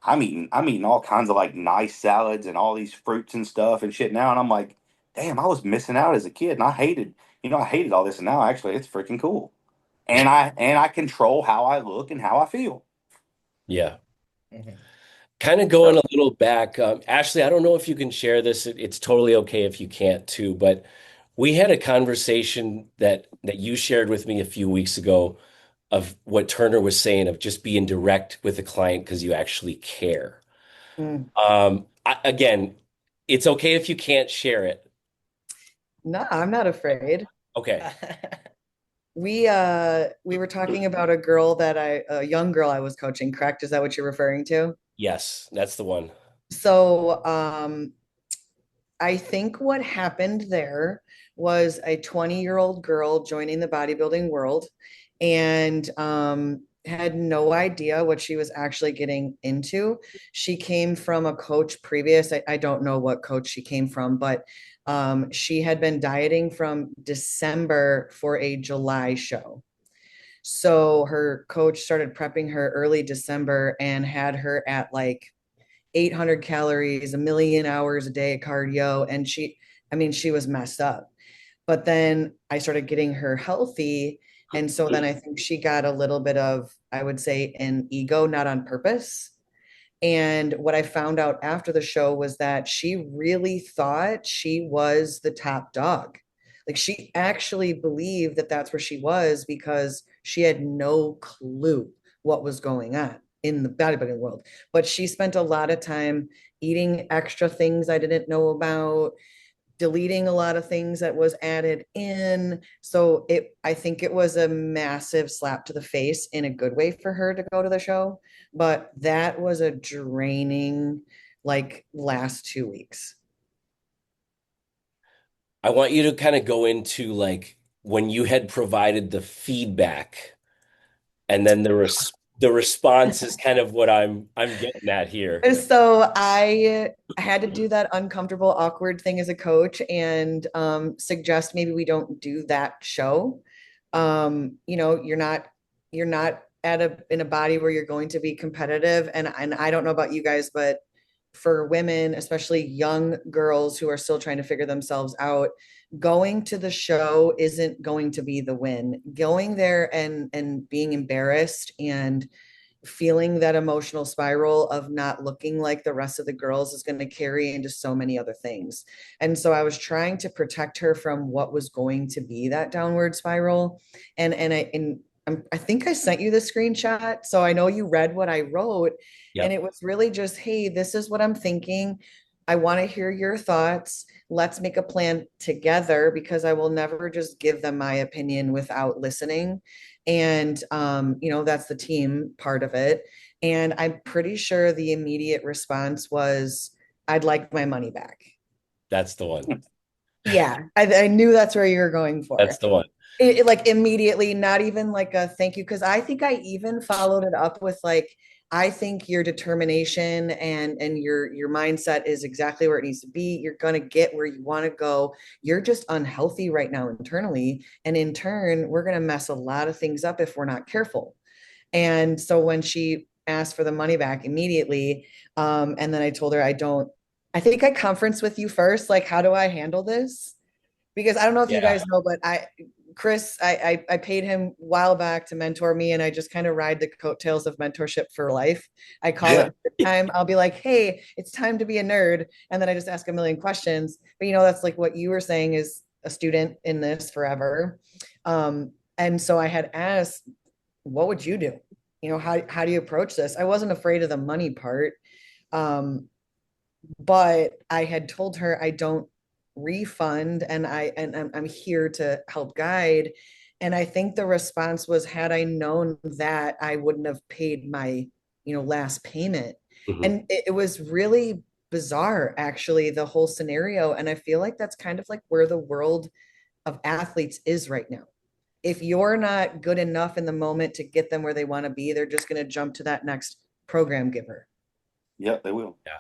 I'm eating all kinds of like nice salads and all these fruits and stuff and shit now, and I'm like, damn, I was missing out as a kid, and I hated all this, and now actually it's freaking cool, and I control how I look and how I feel.
Yeah.
Mhm.
Kind of going a little back. Ashley, I don't know if you can share this. It's totally okay if you can't too, but we had a conversation that you shared with me a few weeks ago of what Turner was saying of just being direct with the client because you actually care.
Mm.
Again, it's okay if you can't share it.
No, I'm not afraid.
Okay.
We were talking about a young girl I was coaching, correct? Is that what you're referring to?
Yes, that's the one.
So I think what happened there was a 20-year-old girl joining the bodybuilding world and had no idea what she was actually getting into. She came from a coach previous. I don't know what coach she came from, but she had been dieting from December for a July show. So her coach started prepping her early December and had her at like 800 calories, a million hours a day of cardio. And I mean, she was messed up. But then I started getting her healthy. And so then I think she got a little bit of, I would say, an ego, not on purpose. And what I found out after the show was that she really thought she was the top dog. Like she actually believed that that's where she was because she had no clue what was going on in the bodybuilding world. But she spent a lot of time eating extra things I didn't know about, deleting a lot of things that was added in. So I think it was a massive slap to the face in a good way for her to go to the show. But that was a draining, like last 2 weeks.
I want you to kind of go into like when you had provided the feedback and then the response is kind of what I'm getting at here.
So I had to do that uncomfortable, awkward thing as a coach and suggest maybe we don't do that show. You're not at a in a body where you're going to be competitive. And I don't know about you guys, but for women, especially young girls who are still trying to figure themselves out, going to the show isn't going to be the win. Going there and being embarrassed and feeling that emotional spiral of not looking like the rest of the girls is going to carry into so many other things. And so I was trying to protect her from what was going to be that downward spiral. I think I sent you the screenshot. So I know you read what I wrote. And
Yep.
it was really just, hey, this is what I'm thinking. I want to hear your thoughts. Let's make a plan together because I will never just give them my opinion without listening. And that's the team part of it. And I'm pretty sure the immediate response was I'd like my money back.
That's the one.
Yeah, I knew that's where you were going for.
That's the one.
Like immediately, not even like a thank you, because I think I even followed it up with like, I think your determination and your mindset is exactly where it needs to be. You're gonna get where you want to go. You're just unhealthy right now internally, and in turn, we're gonna mess a lot of things up if we're not careful. And so when she asked for the money back immediately, and then I told her I think I conference with you first, like how do I handle this? Because I don't know if you
Yeah.
guys know, but Chris, I paid him a while back to mentor me, and I just kind of ride the coattails of mentorship for life. I call
Yeah.
it time. I'll be like, hey, it's time to be a nerd. And then I just ask a million questions. But that's like what you were saying is a student in this forever. And so I had asked, what would you do? How do you approach this? I wasn't afraid of the money part. Um, but I had told her I don't refund, and I'm here to help guide. And I think the response was, had I known that, I wouldn't have paid my last payment.
Mhm.
And it was really bizarre, actually, the whole scenario. And I feel like that's kind of like where the world of athletes is right now. If you're not good enough in the moment to get them where they want to be, they're just going to jump to that next program giver.
Yep, they will.
Yeah.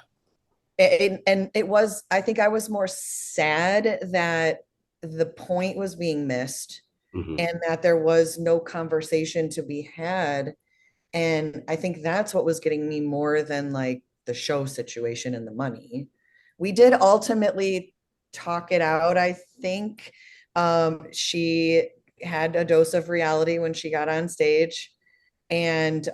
And it was, I think I was more sad that the point was being missed
Mhm.
and that there was no conversation to be had. And I think that's what was getting me more than like the show situation and the money. We did ultimately talk it out, I think. She had a dose of reality when she got on stage, and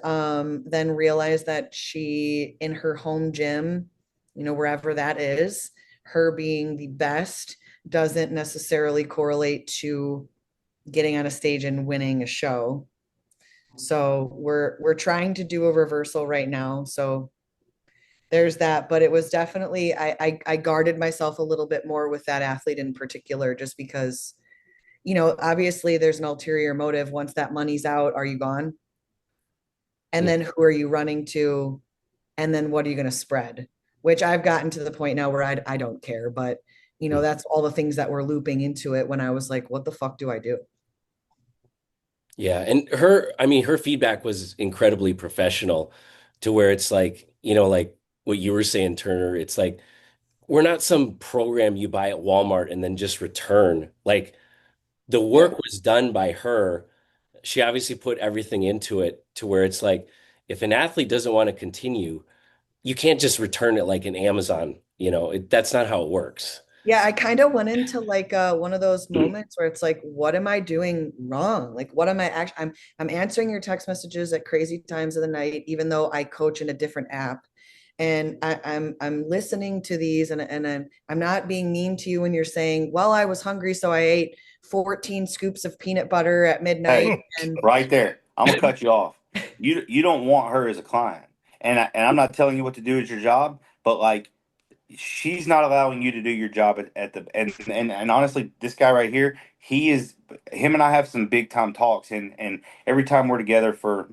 then realized that she, in her home gym, wherever that is, her being the best doesn't necessarily correlate to getting on a stage and winning a show. So we're trying to do a reversal right now. So there's that, but it was definitely, I guarded myself a little bit more with that athlete in particular, just because obviously there's an ulterior motive. Once that money's out, are you gone? And
Mhm.
then who are you running to? And then what are you going to spread? Which I've gotten to the point now where I don't care, but that's all the things that were looping into it when I was like, what the fuck do I do?
Yeah, and I mean, her feedback was incredibly professional to where it's like, like what you were saying, Turner, it's like we're not some program you buy at Walmart and then just return. Like the
Yeah.
work was done by her. She obviously put everything into it to where it's like if an athlete doesn't want to continue, you can't just return it like an Amazon, that's not how it works.
Yeah, I kind of went into like one of those moments where it's like, what am I doing wrong? Like, what am I actually? I'm answering your text messages at crazy times of the night, even though I coach in a different app, and I'm listening to these, and I'm not being mean to you when you're saying, well, I was hungry, so I ate 14 scoops of peanut butter at midnight,
Hey,
and
right there. I'm gonna cut you off. You don't want her as a client, and I'm not telling you what to do at your job, but like she's not allowing you to do your job at the and honestly, this guy right here, he is him and I have some big time talks, and every time we're together for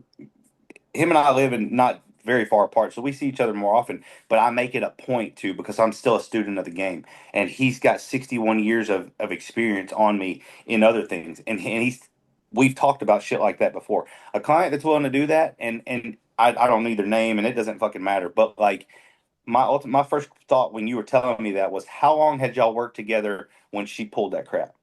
him and I live in not very far apart, so we see each other more often. But I make it a point to because I'm still a student of the game, and he's got 61 years of experience on me in other things, and he's we've talked about shit like that before. A client that's willing to do that, and I don't need their name, and it doesn't fucking matter. But like my first thought when you were telling me that was how long had y'all worked together when she pulled that crap?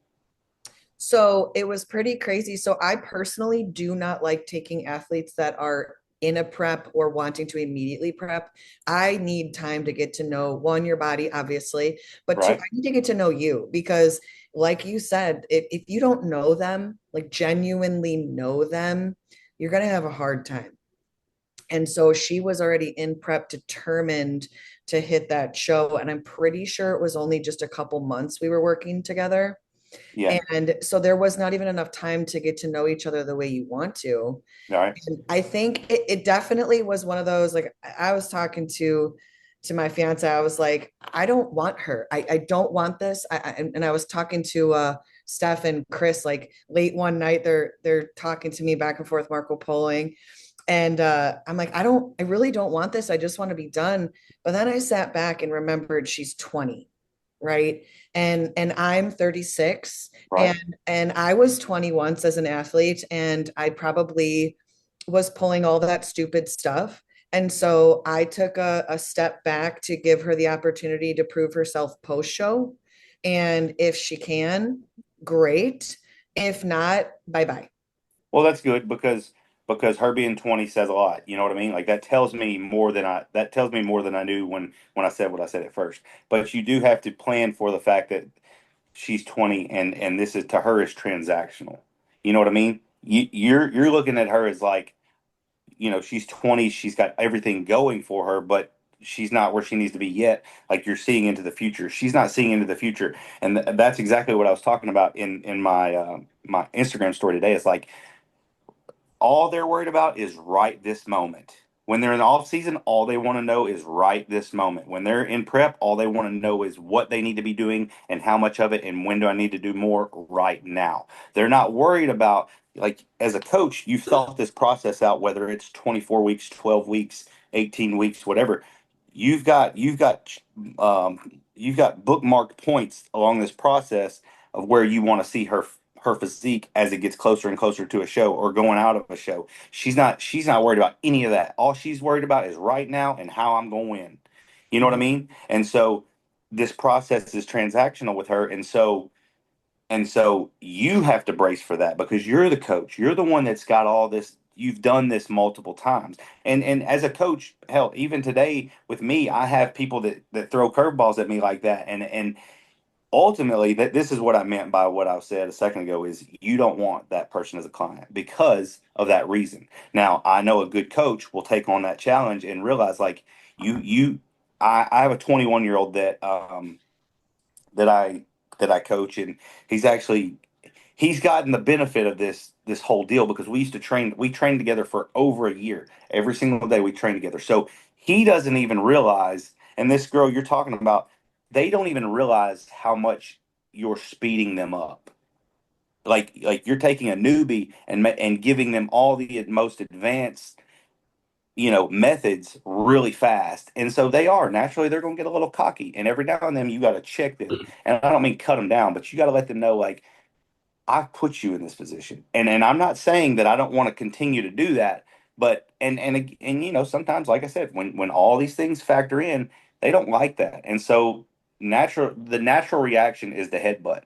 so it was pretty crazy. So I personally do not like taking athletes that are in a prep or wanting to immediately prep. I need time to get to know, one, your body, obviously, but two, I
Right?
need to get to know you because, like you said, if you don't know them, like genuinely know them, you're going to have a hard time. And so she was already in prep, determined to hit that show. And I'm pretty sure it was only just a couple months we were working together.
Yeah.
And so there was not even enough time to get to know each other the way you want to.
All right.
And I think it definitely was one of those, like I was talking to my fiance, I was like, I don't want her. I don't want this. And I was talking to Steph and Chris like late one night, they're talking to me back and forth, Marco Poloing. And I'm like, I really don't want this. I just want to be done. But then I sat back and remembered she's 20, right? And I'm 36,
Right.
and I was 20 once as an athlete, and I probably was pulling all that stupid stuff. And so I took a step back to give her the opportunity to prove herself post show. And if she can, great. If not, bye bye.
Well, that's good because her being 20 says a lot. You know what I mean? Like that tells me more than I knew when I said what I said at first. But you do have to plan for the fact that she's 20 and this is to her is transactional. You know what I mean? You're looking at her as like, she's 20, she's got everything going for her, but she's not where she needs to be yet. Like you're seeing into the future. She's not seeing into the future. And that's exactly what I was talking about in my Instagram story today. It's like all they're worried about is right this moment. When they're in the off season, all they want to know is right this moment. When they're in prep, all they want to know is what they need to be doing and how much of it and when do I need to do more right now. They're not worried about, like, as a coach, you've thought this process out, whether it's 24 weeks, 12 weeks, 18 weeks, whatever. You've got bookmarked points along this process of where you want to see her physique as it gets closer and closer to a show or going out of a show. She's not worried about any of that. All she's worried about is right now and how I'm going to win. You know what I mean? And so this process is transactional with her, and so you have to brace for that because you're the coach. You're the one that's got all this. You've done this multiple times. And as a coach, hell, even today with me, I have people that throw curveballs at me like that. And ultimately, that this is what I meant by what I said a second ago is you don't want that person as a client because of that reason. Now, I know a good coach will take on that challenge and realize like you I have a 21-year-old that I coach, and he's actually he's gotten the benefit of this whole deal because we trained together for over a year. Every single day we train together. So he doesn't even realize, and this girl you're talking about, they don't even realize how much you're speeding them up. Like you're taking a newbie and giving them all the most advanced methods really fast. And so they're going to get a little cocky. And every now and then you got to check them. And I don't mean cut them down, but you got to let them know, like, I've put you in this position. And I'm not saying that I don't want to continue to do that, but and sometimes, like I said, when all these things factor in, they don't like that. And so the natural reaction is the headbutt.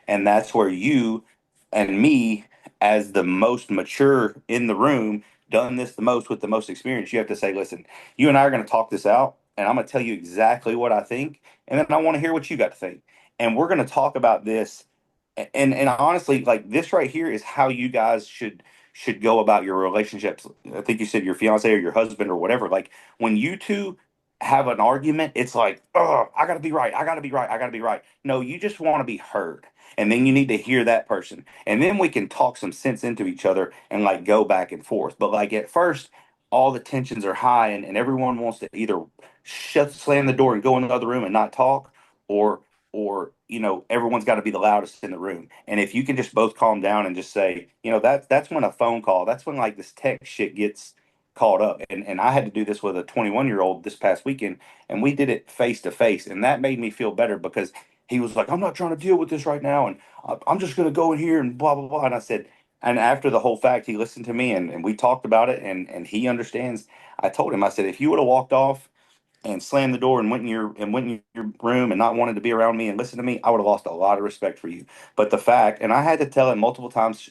And that's where you and me, as the most mature in the room, done this the most with the most experience, you have to say, listen, you and I are going to talk this out, and I'm going to tell you exactly what I think, and then I want to hear what you got to think. And we're going to talk about this, and honestly, like, this right here is how you guys should go about your relationships. I think you said your fiance or your husband or whatever. Like, when you two have an argument, it's like, oh, I gotta be right, I gotta be right, I gotta be right. No, you just want to be heard. And then you need to hear that person. And then we can talk some sense into each other and like go back and forth. But like at first, all the tensions are high, and everyone wants to either slam the door and go in the other room and not talk, or everyone's got to be the loudest in the room. And if you can just both calm down and just say, that's when a phone call, that's when like this tech shit gets called up. And I had to do this with a 21-year-old this past weekend, and we did it face to face, and that made me feel better because he was like, I'm not trying to deal with this right now, and I'm just going to go in here and blah blah blah. And I said, and after the whole fact, he listened to me, and we talked about it, and he understands. I told him, I said, if you would have walked off and slammed the door and went in your room and not wanted to be around me and listen to me, I would have lost a lot of respect for you. But the fact, and I had to tell him multiple times,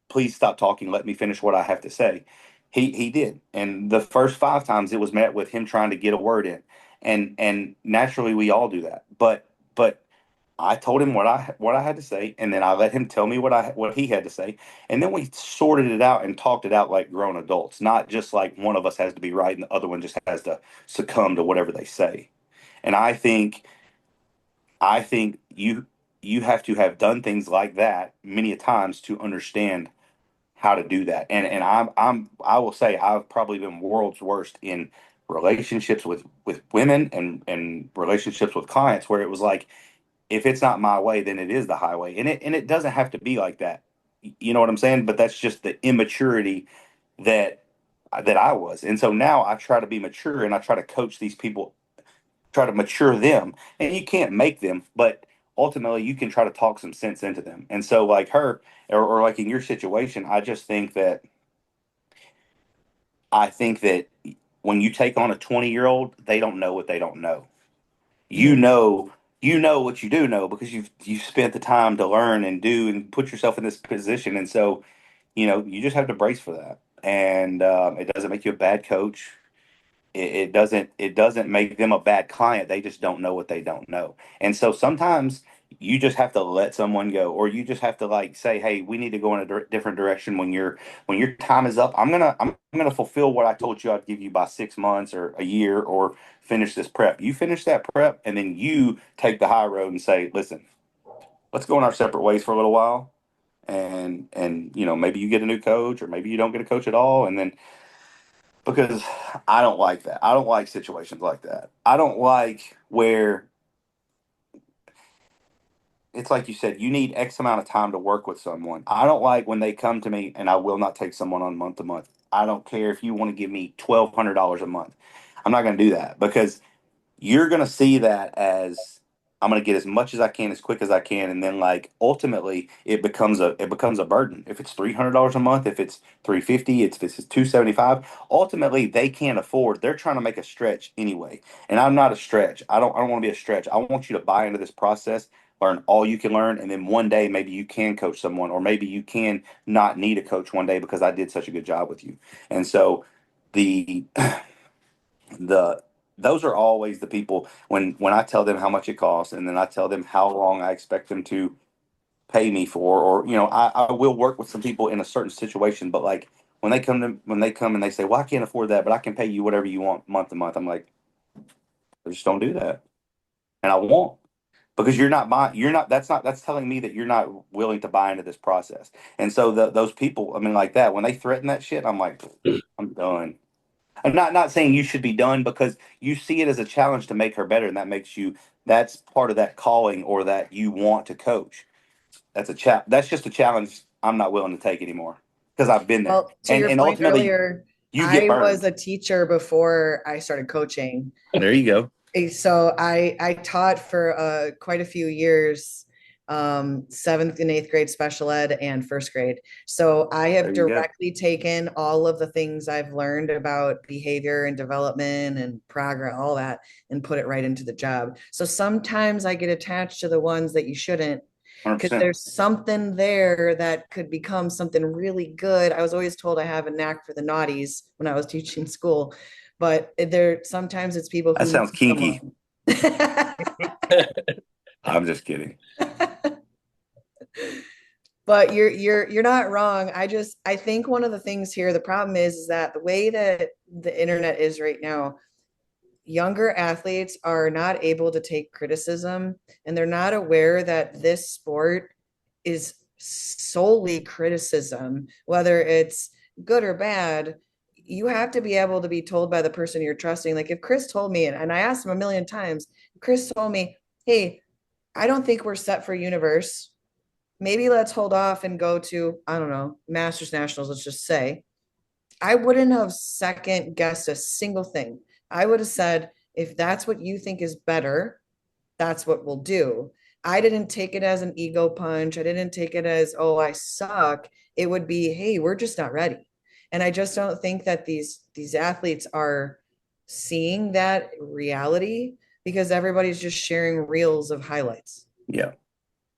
please stop talking, let me finish what I have to say. He did, and the first 5 times it was met with him trying to get a word in, and naturally we all do that. But I told him what I had to say, and then I let him tell me what he had to say, and then we sorted it out and talked it out like grown adults, not just like one of us has to be right and the other one just has to succumb to whatever they say. And I think you have to have done things like that many a times to understand how to do that. And I will say I've probably been world's worst in relationships with women and relationships with clients where it was like, if it's not my way, then it is the highway. And it doesn't have to be like that. You know what I'm saying? But that's just the immaturity that that I was. And so now I try to be mature and I try to coach these people, try to mature them. And you can't make them, but ultimately you can try to talk some sense into them. And so like her, or like in your situation, I think that when you take on a 20-year-old, they don't know what they don't know. You
Mhm.
know, you know what you do know because you've spent the time to learn and do and put yourself in this position. And so, you just have to brace for that. And it doesn't make you a bad coach. It doesn't make them a bad client. They just don't know what they don't know. And so sometimes you just have to let someone go, or you just have to like say, "Hey, we need to go in a different direction when your time is up. I'm gonna fulfill what I told you I'd give you by 6 months or a year, or finish this prep. You finish that prep, and then you take the high road and say, listen, let's go in our separate ways for a little while." And maybe you get a new coach, or maybe you don't get a coach at all, and then because I don't like that. I don't like situations like that. I don't like where it's like you said, you need X amount of time to work with someone. I don't like when they come to me and I will not take someone on month to month. I don't care if you want to give me $1,200 a month. I'm not going to do that because you're going to see that as I'm going to get as much as I can as quick as I can, and then like ultimately it becomes a burden. If it's $300 a month, if it's 350, if it's 275, ultimately they can't afford. They're trying to make a stretch anyway, and I'm not a stretch. I don't want to be a stretch. I want you to buy into this process, learn all you can learn, and then one day maybe you can coach someone, or maybe you can not need a coach one day because I did such a good job with you. And so the the those are always the people when I tell them how much it costs, and then I tell them how long I expect them to pay me for, or I will work with some people in a certain situation, but like when they come and they say, well, I can't afford that, but I can pay you whatever you want month to month. I'm like, I just don't do that. And I won't, because that's telling me that you're not willing to buy into this process. And so those people, I mean, like that, when they threaten that shit, I'm like, I'm done. I'm not saying you should be done, because you see it as a challenge to make her better, and that's part of that calling, or that you want to coach. That's just a challenge I'm not willing to take anymore because I've been there.
Well, to
And
your
and
point
ultimately
earlier,
you get
I was
burned.
a teacher before I started coaching.
There you go.
So I taught for quite a few years, seventh and eighth grade special ed and first grade. So I
There
have
you go.
directly taken all of the things I've learned about behavior and development and progress, all that, and put it right into the job. So sometimes I get attached to the ones that you shouldn't, because
100%.
there's something there that could become something really good. I was always told I have a knack for the naughties when I was teaching school, but there sometimes it's people
That
who need
sounds kinky.
someone.
I'm just kidding.
But you're not wrong. I think one of the things here, the problem is that the way that the internet is right now, younger athletes are not able to take criticism, and they're not aware that this sport is solely criticism, whether it's good or bad. You have to be able to be told by the person you're trusting. Like if Chris told me, and I asked him a million times, Chris told me, hey, I don't think we're set for universe. Maybe let's hold off and go to, I don't know, Masters Nationals, let's just say. I wouldn't have second guessed a single thing. I would have said, if that's what you think is better, that's what we'll do. I didn't take it as an ego punch. I didn't take it as, oh, I suck. It would be, hey, we're just not ready. And I just don't think that these athletes are seeing that reality, because everybody's just sharing reels of highlights.
Yeah.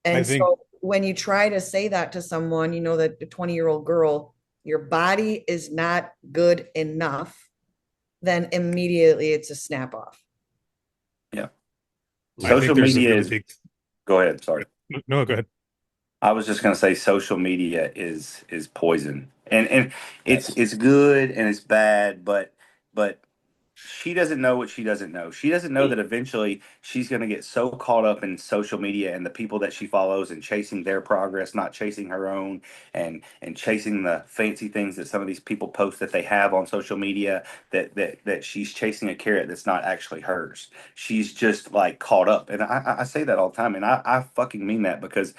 I
And
think
so when you try to say that to someone, that a 20-year-old girl, your body is not good enough, then immediately it's a snap off.
Yeah.
I think
Social
there's a
media
really
is,
big.
go ahead. Sorry.
No, go ahead.
I was just gonna say social media is poison, and it's
Yes.
it's good and it's bad, but she doesn't know what she doesn't know. She doesn't know that eventually she's gonna get so caught up in social media and the people that she follows, and chasing their progress, not chasing her own, and chasing the fancy things that some of these people post that they have on social media, that she's chasing a carrot that's not actually hers. She's just like caught up, and I say that all the time, and I fucking mean that, because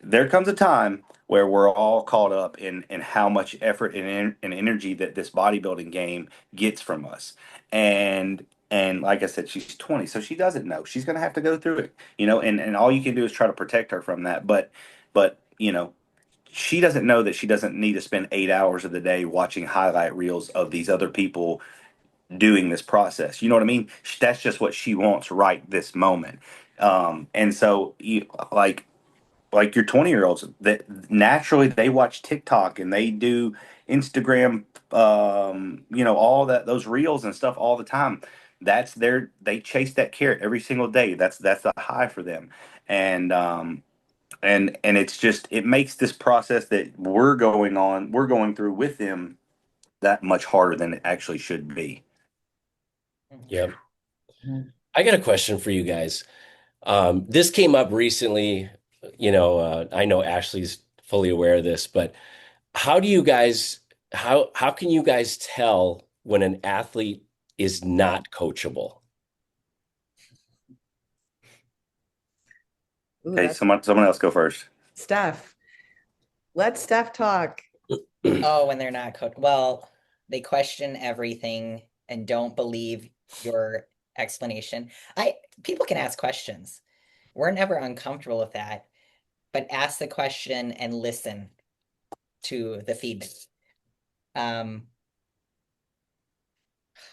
there comes a time where we're all caught up in how much effort and energy that this bodybuilding game gets from us. And like I said, she's 20, so she doesn't know. She's going to have to go through it, and all you can do is try to protect her from that. But she doesn't know that she doesn't need to spend 8 hours of the day watching highlight reels of these other people doing this process. You know what I mean? That's just what she wants right this moment. And so like your 20-year-olds that naturally they watch TikTok and they do Instagram, all those reels and stuff all the time. They chase that carrot every single day. That's a high for them. And it's just, it makes this process that we're going through with them that much harder than it actually should be.
Yep.
Mhm.
I got a question for you guys. This came up recently. I know Ashley's fully aware of this, but how do you guys, how can you guys tell when an athlete is not coachable?
Ooh,
Okay,
that's
someone else go first.
Steph. Let Steph talk.
Oh, when they're not coach. Well, they question everything and don't believe your explanation. People can ask questions. We're never uncomfortable with that, but ask the question and listen to the feedback. Um,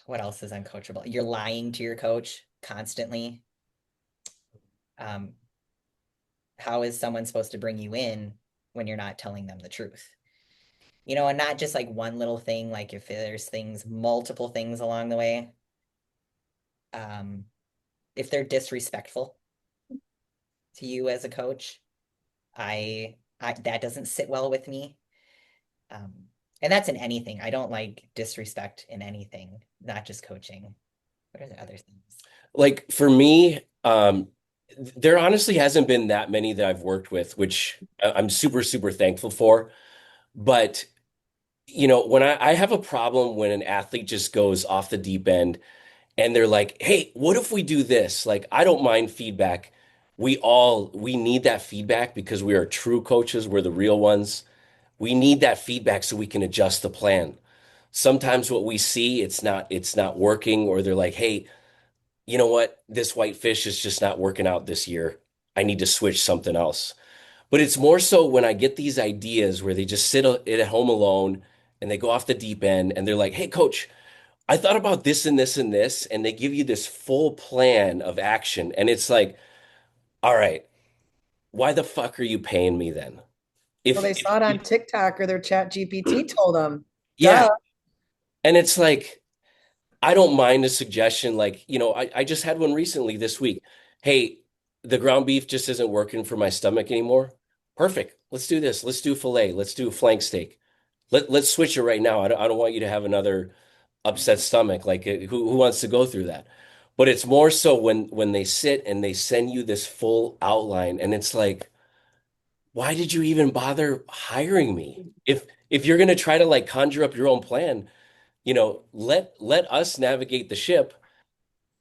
what else is uncoachable? You're lying to your coach constantly. Um, how is someone supposed to bring you in when you're not telling them the truth? And not just like one little thing, like if there's multiple things along the way. Um, if they're disrespectful to you as a coach, I that doesn't sit well with me. Um, and that's in anything. I don't like disrespect in anything, not just coaching. What are the other things?
Like for me, there honestly hasn't been that many that I've worked with, which I'm super, super thankful for. But when I have a problem when an athlete just goes off the deep end and they're like, "Hey, what if we do this?" Like, I don't mind feedback. We need that feedback because we are true coaches. We're the real ones. We need that feedback so we can adjust the plan. Sometimes what we see, it's not working, or they're like, "Hey, you know what? This white fish is just not working out this year. I need to switch something else." But it's more so when I get these ideas where they just sit at home alone and they go off the deep end and they're like, "Hey, coach, I thought about this and this and this," and they give you this full plan of action. And it's like, all right, why the fuck are you paying me then?
Well,
If,
they saw it on TikTok or their chat GPT told them.
yeah.
Duh.
And it's like, I don't mind a suggestion. Like, I just had one recently this week. Hey, the ground beef just isn't working for my stomach anymore. Perfect. Let's do this. Let's do filet. Let's do flank steak. Let's switch it right now. I don't want you to have another upset stomach. Like, who wants to go through that? But it's more so when they sit and they send you this full outline, and it's like, why did you even bother hiring me? If you're gonna try to like conjure up your own plan, let us navigate the ship.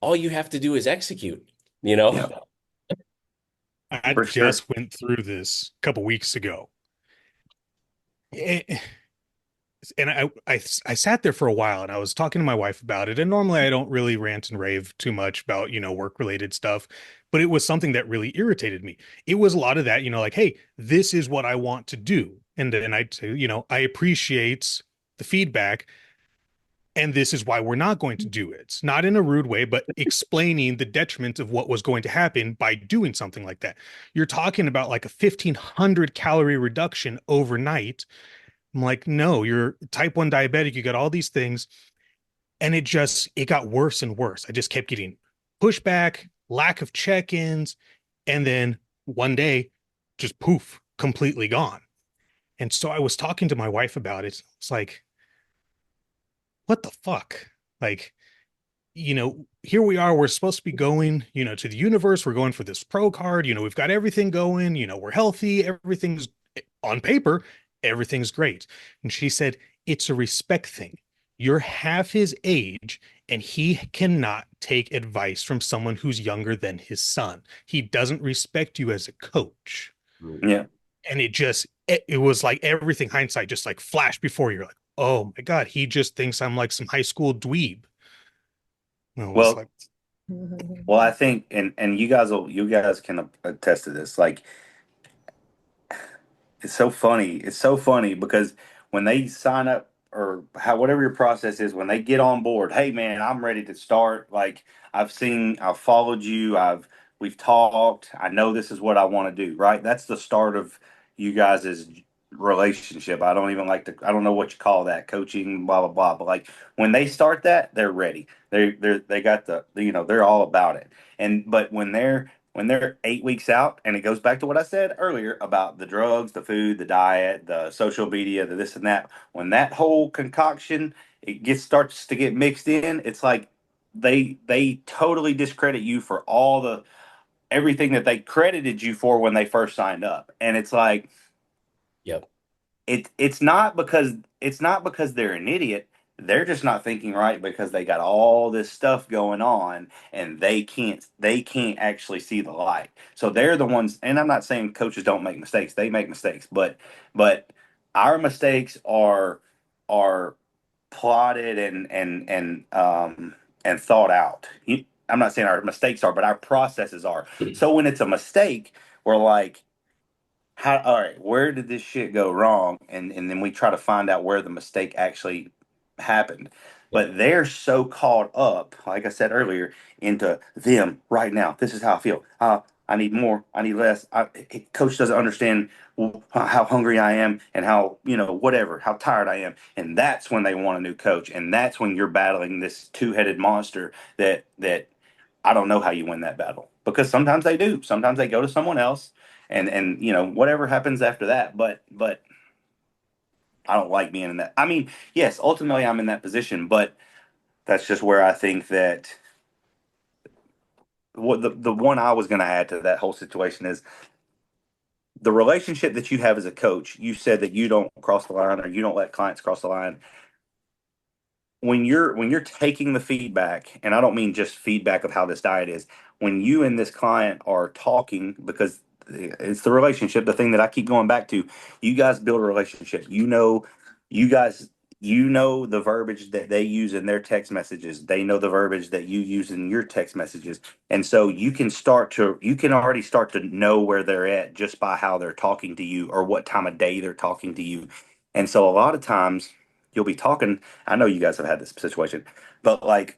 All you have to do is execute, you know?
Yeah,
I
for sure.
just went through this a couple weeks ago. Eh, and I sat there for a while and I was talking to my wife about it. And normally I don't really rant and rave too much about, work related stuff, but it was something that really irritated me. It was a lot of that, like, hey, this is what I want to do. And then I'd say, I appreciate the feedback. And this is why we're not going to do it. Not in a rude way, but explaining the detriment of what was going to happen by doing something like that. You're talking about like a 1,500 calorie reduction overnight. I'm like, no, you're type 1 diabetic. You got all these things. And it got worse and worse. I just kept getting pushback, lack of check ins. And then one day, just poof, completely gone. And so I was talking to my wife about it. It's like, what the fuck? Like, here we are. We're supposed to be going, to the universe. We're going for this pro card. We've got everything going. We're healthy. Everything's on paper. Everything's great. And she said, it's a respect thing. You're half his age, and he cannot take advice from someone who's younger than his son. He doesn't respect you as a coach.
Yeah.
And it was like everything hindsight just like flashed before you're like, oh my God, he just thinks I'm like some high school dweeb. And I was
Well,
like,
well, I think, and you guys can attest to this. Like, it's so funny. It's so funny because when they sign up or how whatever your process is, when they get on board, hey man, I'm ready to start. Like I've followed you, we've talked. I know this is what I want to do. Right? That's the start of you guys' relationship. I don't know what you call that, coaching, blah blah blah. But like when they start that, they're ready. They got they're all about it. And but when they're 8 weeks out, and it goes back to what I said earlier about the drugs, the food, the diet, the social media, the this and that. When that whole concoction starts to get mixed in, it's like they totally discredit you for all the everything that they credited you for when they first signed up, and it's like
Yep.
it's not because they're an idiot. They're just not thinking right because they got all this stuff going on and they can't actually see the light. So they're the ones, and I'm not saying coaches don't make mistakes. They make mistakes, but our mistakes are plotted and thought out. I'm not saying our mistakes are, but our processes are. So when it's a mistake, we're like, how, all right, where did this shit go wrong? And then we try to find out where the mistake actually happened.
Yep.
But they're so caught up, like I said earlier, into them right now. This is how I feel. I need more. I need less. Coach doesn't understand how hungry I am and how, whatever, how tired I am. And that's when they want a new coach. And that's when you're battling this two-headed monster that I don't know how you win that battle, because sometimes they do. Sometimes they go to someone else, and whatever happens after that. But I don't like being in that. I mean, yes, ultimately I'm in that position, but that's just where I think that what the one I was going to add to that whole situation is the relationship that you have as a coach. You said that you don't cross the line or you don't let clients cross the line. When you're taking the feedback, and I don't mean just feedback of how this diet is, when you and this client are talking, because it's the relationship, the thing that I keep going back to, you guys build a relationship. You guys, the verbiage that they use in their text messages. They know the verbiage that you use in your text messages. And so you can already start to know where they're at just by how they're talking to you or what time of day they're talking to you. And so a lot of times you'll be talking. I know you guys have had this situation, but like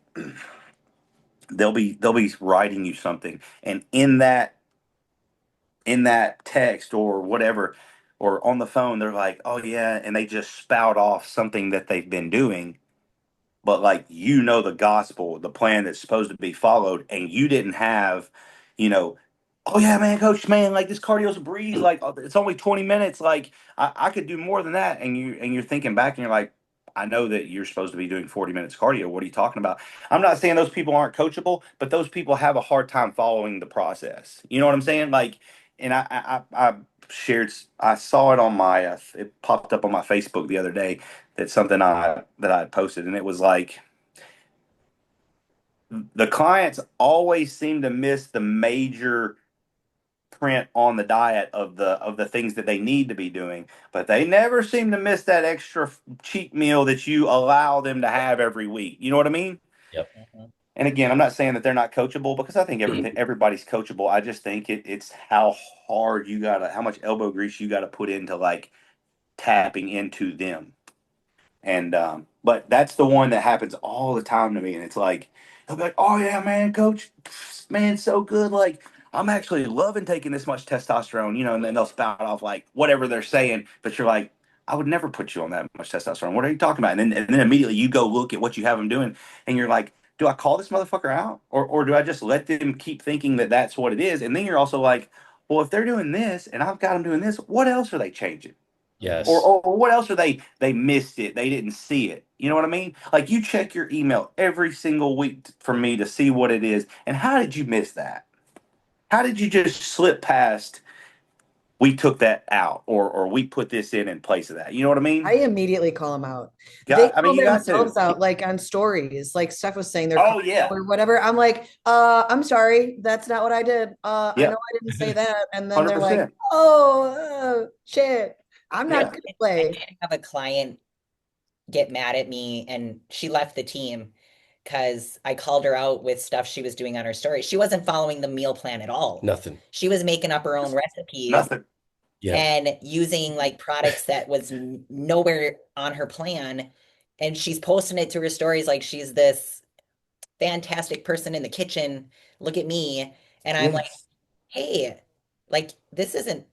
they'll be writing you something, and in that text or whatever, or on the phone, they're like, "Oh yeah," and they just spout off something that they've been doing, but like the gospel, the plan that's supposed to be followed, and you didn't have, you know, oh yeah, man, coach, man, like this cardio's a breeze, like it's only 20 minutes, like I could do more than that, and you're thinking back and you're like, I know that you're supposed to be doing 40 minutes cardio. What are you talking about? I'm not saying those people aren't coachable, but those people have a hard time following the process. You know what I'm saying? Like, and I saw it on it popped up on my Facebook the other day. That's something that I had posted, and it was like the clients always seem to miss the major print on the diet of the things that they need to be doing, but they never seem to miss that extra cheat meal that you allow them to have every week. You know what I mean?
Yep.
Mhm.
And again, I'm not saying that they're not coachable, because I think everybody's coachable. I just think it's how hard how much elbow grease you gotta put into like tapping into them. And but that's the one that happens all the time to me, and it's like they'll be like, "Oh yeah, man, coach, man, so good. Like I'm actually loving taking this much testosterone, and then they'll spout off like whatever they're saying, but you're like, I would never put you on that much testosterone. What are you talking about? And then immediately you go look at what you have them doing, and you're like, do I call this motherfucker out, or do I just let them keep thinking that that's what it is? And then you're also like, well, if they're doing this and I've got them doing this, what else are they changing? or,
Yes.
or what else are they missed it, they didn't see it, you know what I mean? Like you check your email every single week for me to see what it is, and how did you miss that? How did you just slip past, we took that out, or we put this in place of that, you know what I
I
mean?
immediately call them out. They
I mean,
call
you got to.
themselves out like on stories, like Steph was saying, they're
Oh
cardio
yeah.
or whatever. I'm like, I'm sorry, that's not what I did. I know
Yep.
I didn't say that. And then they're like,
100%.
oh, shit. I'm
Yeah.
not gonna
I
play.
did have a client get mad at me and she left the team because I called her out with stuff she was doing on her story. She wasn't following the meal plan at all.
Nothing.
She was making up her own recipes
Nothing.
Yeah.
and using like products that was nowhere on her plan. And she's posting it to her stories like she's this fantastic person in the kitchen. Look at me. And I'm like,
Yes.
hey, like this isn't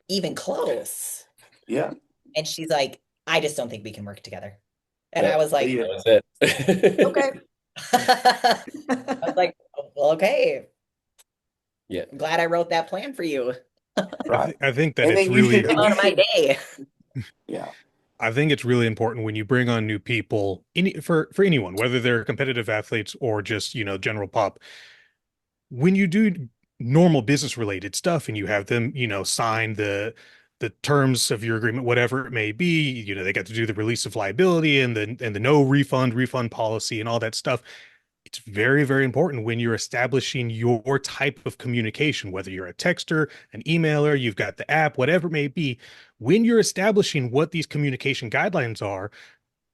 even close.
Yeah.
And she's like, I just don't think we can work together. And I
Yep.
was like,
See ya.
That was it.
Okay.
I was like, well, okay.
Yeah.
I'm glad I wrote that plan for you.
Right.
I think that
And
it's
then you
really
should, and
On
you
my
should,
day.
yeah.
I think it's really important when you bring on new people, for anyone, whether they're competitive athletes or just, general pop, when you do normal business related stuff and you have them, sign the terms of your agreement, whatever it may be, they got to do the release of liability and the no refund policy and all that stuff. It's very, very important when you're establishing your type of communication, whether you're a texter, an emailer, you've got the app, whatever it may be, when you're establishing what these communication guidelines are,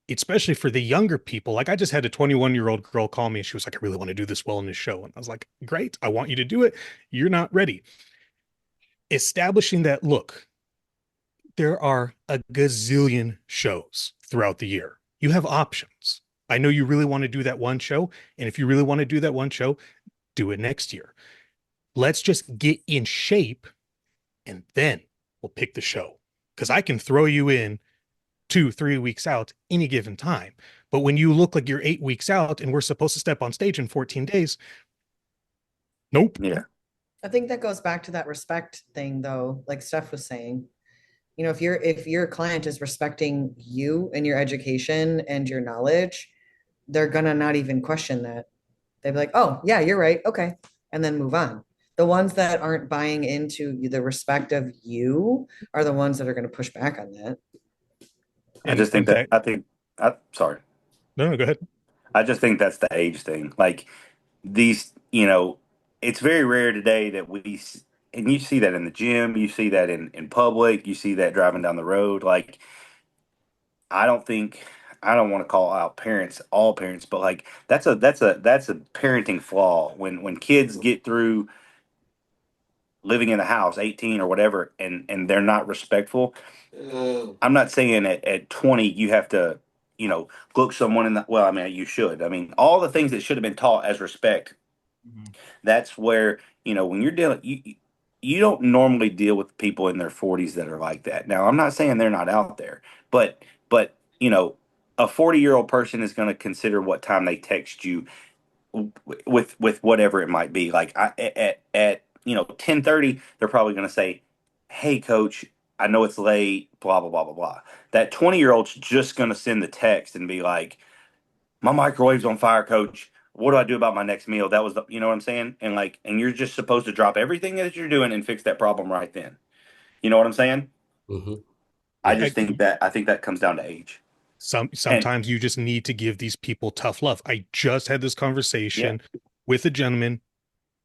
especially for the younger people. Like I just had a 21-year-old girl call me and she was like, I really want to do this well in this show. And I was like, great, I want you to do it. You're not ready. Establishing that, look, there are a gazillion shows throughout the year. You have options. I know you really want to do that one show. And if you really want to do that one show, do it next year. Let's just get in shape and then we'll pick the show. Because I can throw you in 2, 3 weeks out any given time. But when you look like you're 8 weeks out and we're supposed to step on stage in 14 days, nope.
Yeah.
I think that goes back to that respect thing though, like Steph was saying. If your client is respecting you and your education and your knowledge, they're gonna not even question that. They'd be like, oh yeah, you're right. Okay. And then move on. The ones that aren't buying into the respect of you are the ones that are going to push back on that.
I
And
just think that,
that,
sorry.
no, no, go ahead.
I just think that's the age thing. Like these, it's very rare today that and you see that in the gym, you see that in public, you see that driving down the road. Like, I don't think, I don't want to call out parents, all parents, but like that's a parenting flaw when kids get through living in a house, 18 or whatever, and they're not respectful. I'm not saying at 20 you have to, look someone in the, well, I mean, you should. I mean, all the things that should have been taught as respect.
Mhm.
That's where, when you're dealing, you don't normally deal with people in their 40s that are like that. Now, I'm not saying they're not out there, but a 40-year-old person is going to consider what time they text you with whatever it might be. Like at 10:30, they're probably going to say, "Hey, coach, I know it's late." Blah blah blah blah blah. That 20-year-old's just going to send the text and be like, "My microwave's on fire, coach. What do I do about my next meal?" That was the, you know what I'm saying? And like, and you're just supposed to drop everything that you're doing and fix that problem right then. You know what I'm saying?
Hmm.
I
Yeah.
just think that I think that comes down to age. And
Sometimes you just need to give these people tough love. I just had this
yeah,
conversation with a gentleman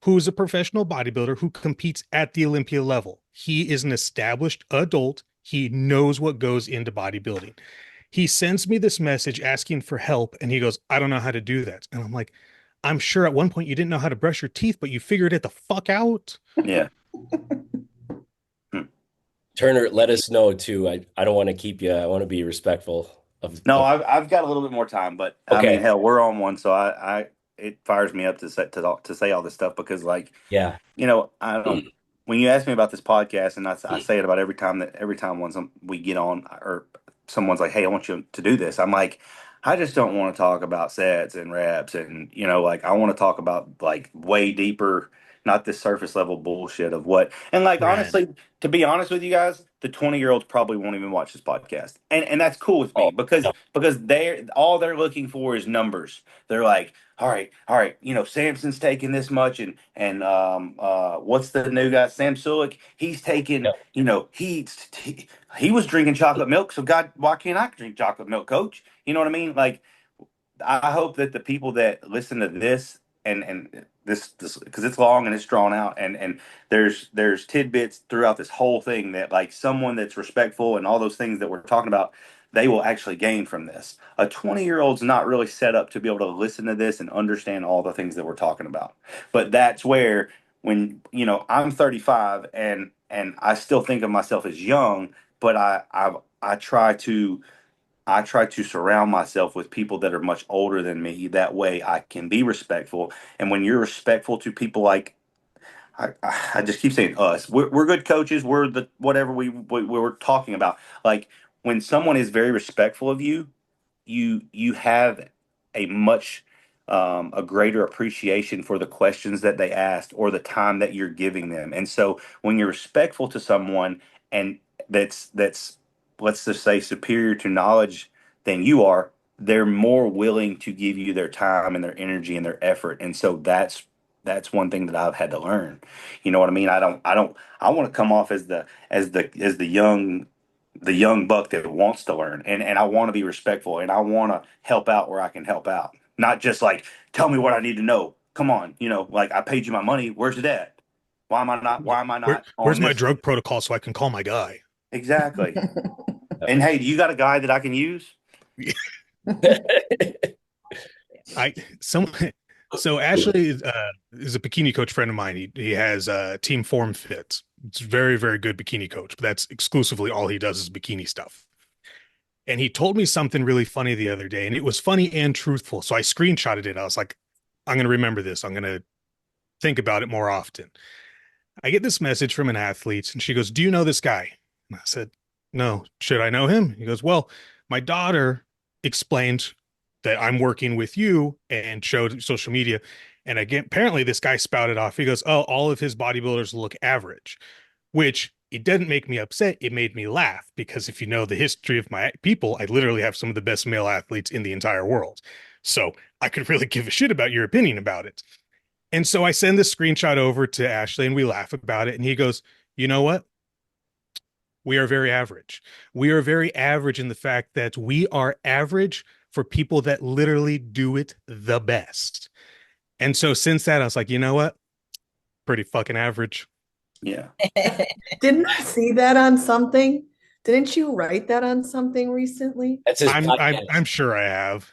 who's a professional bodybuilder who competes at the Olympia level. He is an established adult. He knows what goes into bodybuilding. He sends me this message asking for help, and he goes, I don't know how to do that. And I'm like, I'm sure at one point you didn't know how to brush your teeth, but you figured it the fuck out.
yeah. Hmm.
Turner, let us know too. I don't want to keep you. I want to be respectful
No,
of
I've got a little bit more time, but I mean,
okay.
hell, we're on one, so I it fires me up to say all this stuff because like
Yeah.
I don't. When you ask me about this podcast, and I say it about every time once we get on, or someone's like, "Hey, I want you to do this," I'm like, I just don't want to talk about sets and reps, and like I want to talk about like way deeper, not this surface level bullshit of what. And like
Right.
honestly, to be honest with you guys, the 20-year-olds probably won't even watch this podcast, and that's cool with me
Oh,
because they're looking for is numbers. They're like, all right, Samson's taking this much, and what's the new guy, Sam Sulek? He's taking,
no.
he was drinking chocolate milk, so God, why can't I drink chocolate milk, Coach? You know what I mean? Like, I hope that the people that listen to this and this because it's long and it's drawn out, and there's tidbits throughout this whole thing that like someone that's respectful and all those things that we're talking about, they will actually gain from this. A 20-year-old's not really set up to be able to listen to this and understand all the things that we're talking about. But that's where when I'm 35 and I still think of myself as young, but I try to surround myself with people that are much older than me. That way I can be respectful. And when you're respectful to people like, I just keep saying us, we're good coaches. We're the whatever we're talking about. Like when someone is very respectful of you, you have a much a greater appreciation for the questions that they asked or the time that you're giving them. And so when you're respectful to someone and that's let's just say superior to knowledge than you are, they're more willing to give you their time and their energy and their effort. And so that's one thing that I've had to learn. You know what I mean? I want to come off as the young buck that wants to learn, and I want to be respectful, and I want to help out where I can help out, not just like tell me what I need to know. Come on, like I paid you my money, where's it at?
Yeah.
Why am I not on
Where's my
this?
drug protocol so I can call my guy?
Exactly. And hey, do you got a guy that I can use?
I some so Ashley is a bikini coach friend of mine. He has Team Form Fit. It's very, very good bikini coach, but that's exclusively all he does is bikini stuff. And he told me something really funny the other day, and it was funny and truthful. So I screenshotted it. I was like, I'm gonna remember this. I'm gonna think about it more often. I get this message from an athlete, and she goes, "Do you know this guy?" And I said, "No. Should I know him?" He goes, "Well, my daughter explained that I'm working with you and showed social media. And again, apparently this guy spouted off. He goes, oh, all of his bodybuilders look average, which it didn't make me upset. It made me laugh because if you know the history of my people, I literally have some of the best male athletes in the entire world. So I could really give a shit about your opinion about it. And so I send this screenshot over to Ashley and we laugh about it. And he goes, you know what? We are very average. We are very average in the fact that we are average for people that literally do it the best. And so since that, I was like, you know what? Pretty fucking average.
Yeah.
Didn't I see that on something? Didn't you write that on something recently?
That's his
I'm
podcast.
sure I have.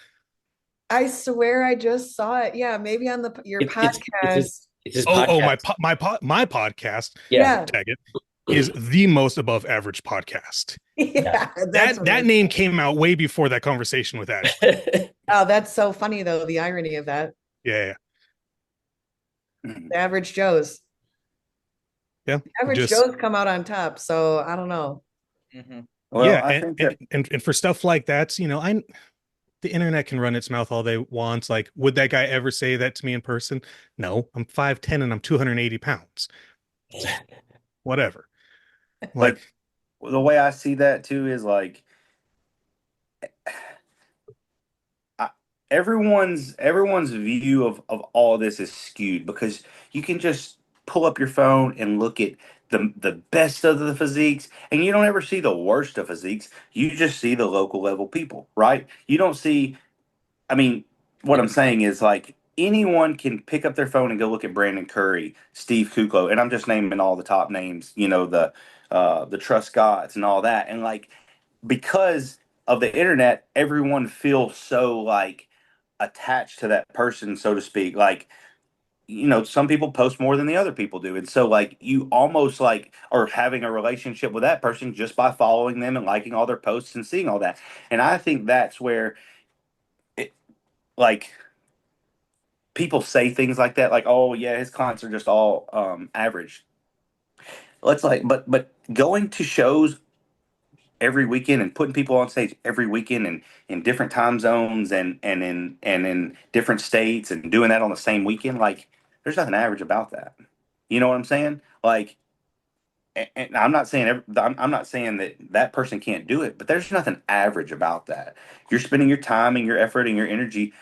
I swear I just saw it. Yeah, maybe on your podcast.
It's his
Oh,
podcast.
my podcast,
Yeah.
Yeah.
tag it, is the most above average podcast.
Yeah.
Yeah, that's
That
what I
that name came out way before that conversation with Ashley.
Oh, that's so funny though, the irony of that.
Yeah,
The average Joes.
yeah,
Average
just
Joes come out on top, so I don't know.
Mhm.
Well,
yeah,
I think that
and for stuff like that, I the internet can run its mouth all they want. Like, would that guy ever say that to me in person? No, I'm 5'10" and I'm 280 pounds. Whatever.
but
Like,
the way I see that too is like I, everyone's view of all this is skewed because you can just pull up your phone and look at the best of the physiques and you don't ever see the worst of physiques. You just see the local level people, right? You don't see, I mean, what I'm saying is like anyone can pick up their phone and go look at Brandon Curry, Steve Kuklo, and I'm just naming all the top names, the Trust Scotts and all that. And like because of the internet, everyone feels so like attached to that person, so to speak. Like, some people post more than the other people do. And so like you almost like are having a relationship with that person just by following them and liking all their posts and seeing all that. And I think that's where it, like people say things like that, like, oh yeah, his clients are just all average. Let's like but going to shows every weekend and putting people on stage every weekend and in different time zones and in different states and doing that on the same weekend, like there's nothing average about that. You know what I'm saying? Like, and I'm not saying I'm not saying that that person can't do it, but there's nothing average about that. You're spending your time and your effort and your energy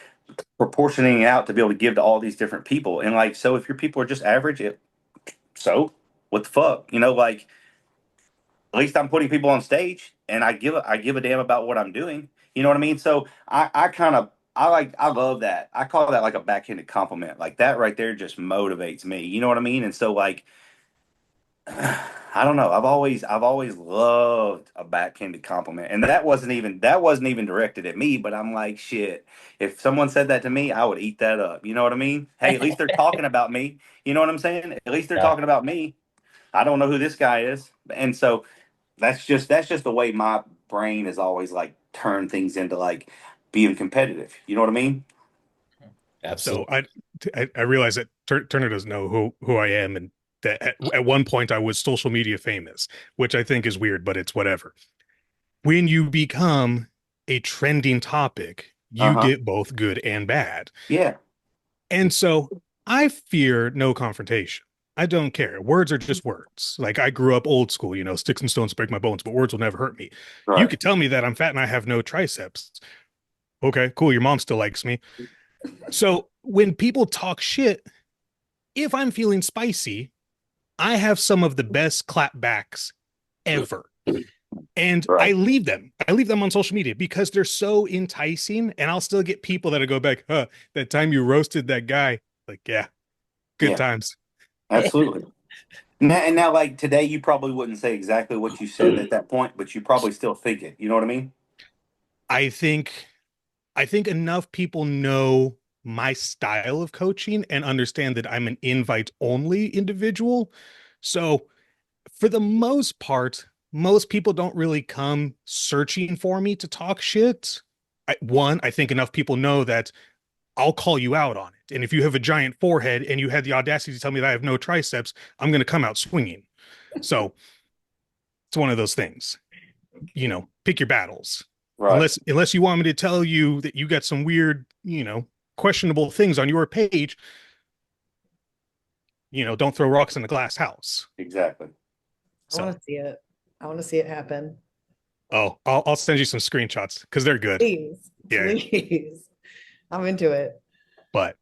proportioning it out to be able to give to all these different people. And like, so if your people are just average, so what the fuck? Like at least I'm putting people on stage and I give a damn about what I'm doing. You know what I mean? So I kind of I love that. I call that like a backhanded compliment. Like that right there just motivates me. You know what I mean? And so like I don't know. I've always loved a backhanded compliment. And that wasn't even directed at me, but I'm like, shit. If someone said that to me, I would eat that up. You know what I mean? Hey, at least they're talking about me. You know what I'm saying? At least they're
Yeah,
talking about me. I don't know who this guy is. And so that's just the way my brain has always like turned things into like being competitive. You know what I mean?
So
absolutely.
I realize that Turner doesn't know who I am, and that at one point I was social media famous, which I think is weird, but it's whatever. When you become a trending topic, you
Uh-huh.
get both good and bad.
Yeah.
And so I fear no confrontation. I don't care. Words are just words. Like I grew up old school, sticks and stones break my bones, but words will never hurt me. You
Right.
could tell me that I'm fat and I have no triceps. Okay, cool. Your mom still likes me. So when people talk shit, if I'm feeling spicy, I have some of the best clapbacks ever. And I
Right.
leave them. I leave them on social media because they're so enticing. And I'll still get people that'll go back, that time you roasted that guy. Like, yeah, good
Yeah.
times.
Absolutely. And now, like today, you probably wouldn't say exactly what you said at that point, but you probably still think it. You know what I mean?
I think I think enough people know my style of coaching and understand that I'm an invite only individual. So for the most part, most people don't really come searching for me to talk shit. I think enough people know that I'll call you out on it. And if you have a giant forehead and you had the audacity to tell me that I have no triceps, I'm going to come out swinging. So it's one of those things, pick your battles.
Right.
Unless you want me to tell you that you got some weird, questionable things on your page, don't throw rocks in a glass house.
Exactly.
I want
So,
to see it. I want to see it happen.
oh, I'll send you some screenshots because they're good.
Please,
Yeah,
please. I'm into it.
but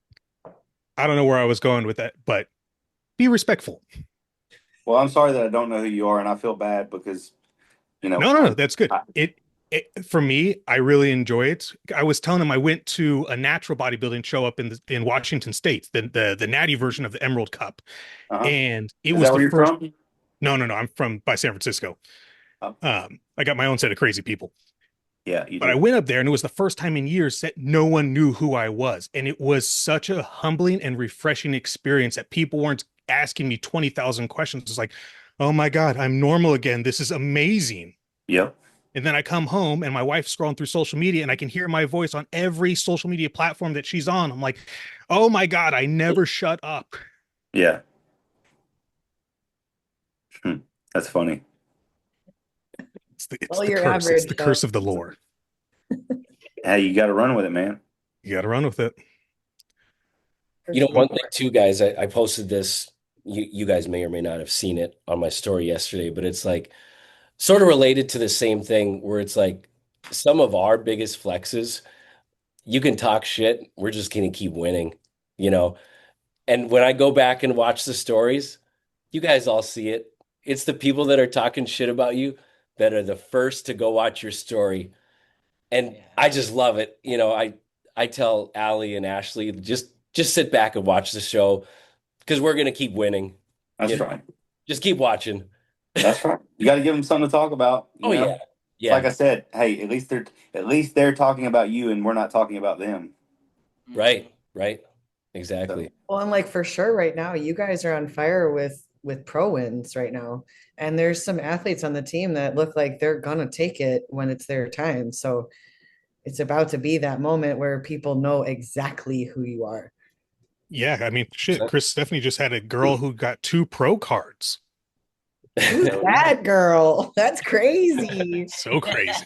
I don't know where I was going with that, but be respectful.
Well, I'm sorry that I don't know who you are, and I feel bad because
No, no, no,
I,
that's good.
I
It for me, I really enjoy it. I was telling him I went to a natural bodybuilding show up in Washington State, the natty version of the Emerald Cup,
uh-huh.
and it
Is
was
that
the
where you're
first.
from?
No, no, no. I'm from by San Francisco.
Oh,
I got my own set of crazy people.
yeah, you
But I
do.
went up there and it was the first time in years that no one knew who I was. And it was such a humbling and refreshing experience that people weren't asking me 20,000 questions. It's like, oh my God, I'm normal again. This is amazing.
Yep.
And then I come home and my wife's scrolling through social media and I can hear my voice on every social media platform that she's on. I'm like, oh my God, I never shut up.
Yeah. Hmm. That's funny.
It's
Well,
the
you're
curse. It's
average
the
though.
curse of the lore.
Hey, you got to run with it, man.
You got to run with it.
For
One
sure.
thing too, guys, I posted this. You guys may or may not have seen it on my story yesterday, but it's like sort of related to the same thing where it's like some of our biggest flexes, you can talk shit, we're just gonna keep winning, you know. And when I go back and watch the stories, you guys all see it. It's the people that are talking shit about you that are the first to go watch your story. And
Yeah.
I just love it. I tell Allie and Ashley, just sit back and watch the show because we're gonna keep winning. You
That's
know,
right.
just keep watching.
That's right. You got to give them something to talk about.
Oh yeah.
It's like
Yeah,
I said. Hey, at least they're talking about you, and we're not talking about them.
Mhm.
right, right.
So
Exactly.
Well, and like for sure right now, you guys are on fire with pro wins right now. And there's some athletes on the team that look like they're gonna take it when it's their time. So it's about to be that moment where people know exactly who you are.
Yeah, I mean, shit. Chris Stephanie just had a girl who got two pro cards.
Who's
hell yeah.
that girl? That's crazy.
So crazy.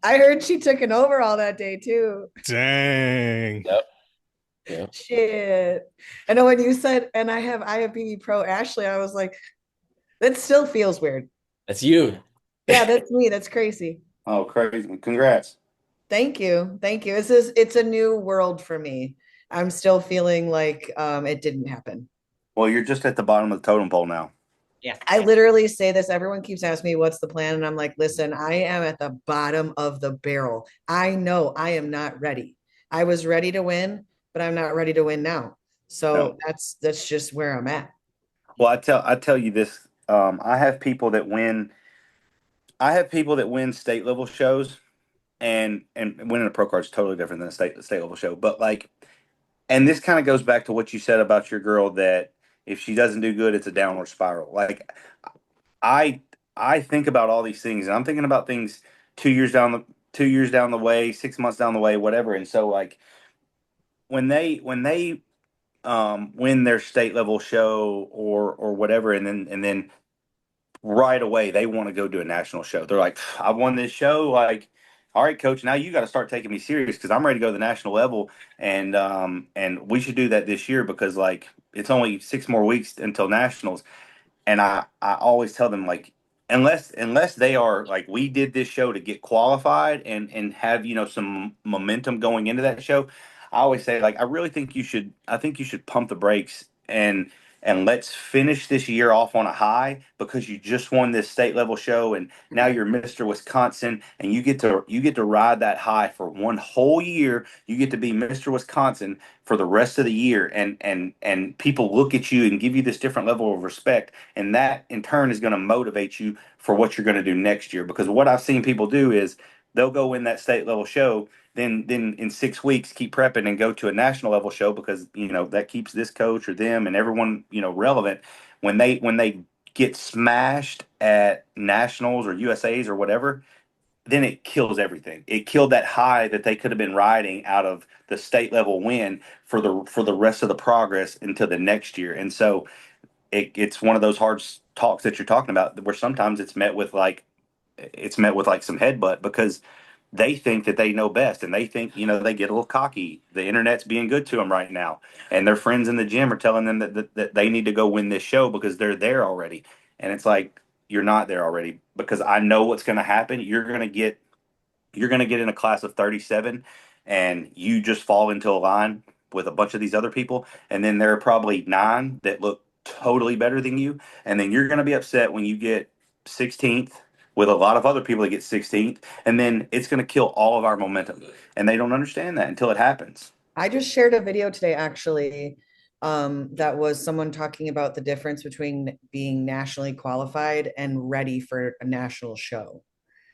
I heard she took an overall that day too.
Dang.
Yep. Yep.
Shit. I know when you said, and I have BB Pro Ashley, I was like, that still feels weird.
That's you.
Yeah, that's me. That's crazy.
Oh, crazy! Congrats.
Thank you. Thank you. It's a new world for me. I'm still feeling like it didn't happen.
Well, you're just at the bottom of the totem pole now.
Yeah.
I literally say this. Everyone keeps asking me what's the plan, and I'm like, listen, I am at the bottom of the barrel. I know I am not ready. I was ready to win, but I'm not ready to win now. So
No.
that's just where I'm at.
Well, I tell you this. I have people that win state level shows, and winning a pro card is totally different than a state level show. But like, and this kind of goes back to what you said about your girl, that if she doesn't do good, it's a downward spiral. Like, I I think about all these things, and I'm thinking about things 2 years down the way, 6 months down the way, whatever. And so like when they win their state level show or whatever, and then right away they want to go do a national show. They're like, I won this show, like, all right, coach, now you got to start taking me serious because I'm ready to go to the national level, and we should do that this year because like it's only 6 more weeks until nationals. And I always tell them like, unless they are like, we did this show to get qualified and have some momentum going into that show. I always say like, I think you should pump the brakes and let's finish this year off on a high because you just won this state level show, and now you're Mr. Wisconsin, and you get to ride that high for one whole year. You get to be Mr. Wisconsin for the rest of the year, and people look at you and give you this different level of respect, and that in turn is going to motivate you for what you're going to do next year. Because what I've seen people do is they'll go win that state level show, then in 6 weeks keep prepping and go to a national level show because that keeps this coach or them and everyone relevant. When they get smashed at nationals or USA's or whatever, then it kills everything. It killed that high that they could have been riding out of the state level win for the rest of the progress into the next year. And so it's one of those hard talks that you're talking about, where sometimes it's met with like some headbutt because they think that they know best, and they think they get a little cocky. The internet's being good to them right now, and their friends in the gym are telling them that they need to go win this show because they're there already. And it's like, you're not there already, because I know what's going to happen. You're going to get in a class of 37, and you just fall into a line with a bunch of these other people, and then there are probably nine that look totally better than you, and then you're going to be upset when you get 16th with a lot of other people that get 16th, and then it's going to kill all of our momentum, and they don't understand that until it happens.
I just shared a video today actually, that was someone talking about the difference between being nationally qualified and ready for a national show.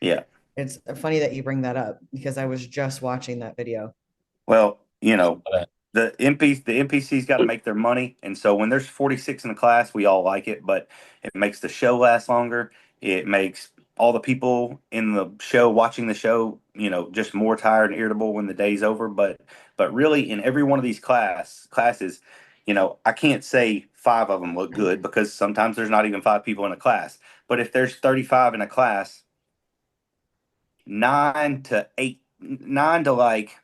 Yeah.
It's funny that you bring that up because I was just watching that video.
Well, the NPC's got to make their money, and so when there's 46 in the class, we all like it, but it makes the show last longer. It makes all the people in the show watching the show, just more tired and irritable when the day's over. But really, in every one of these classes, I can't say five of them look good because sometimes there's not even five people in a class. But if there's 35 in a class, nine to like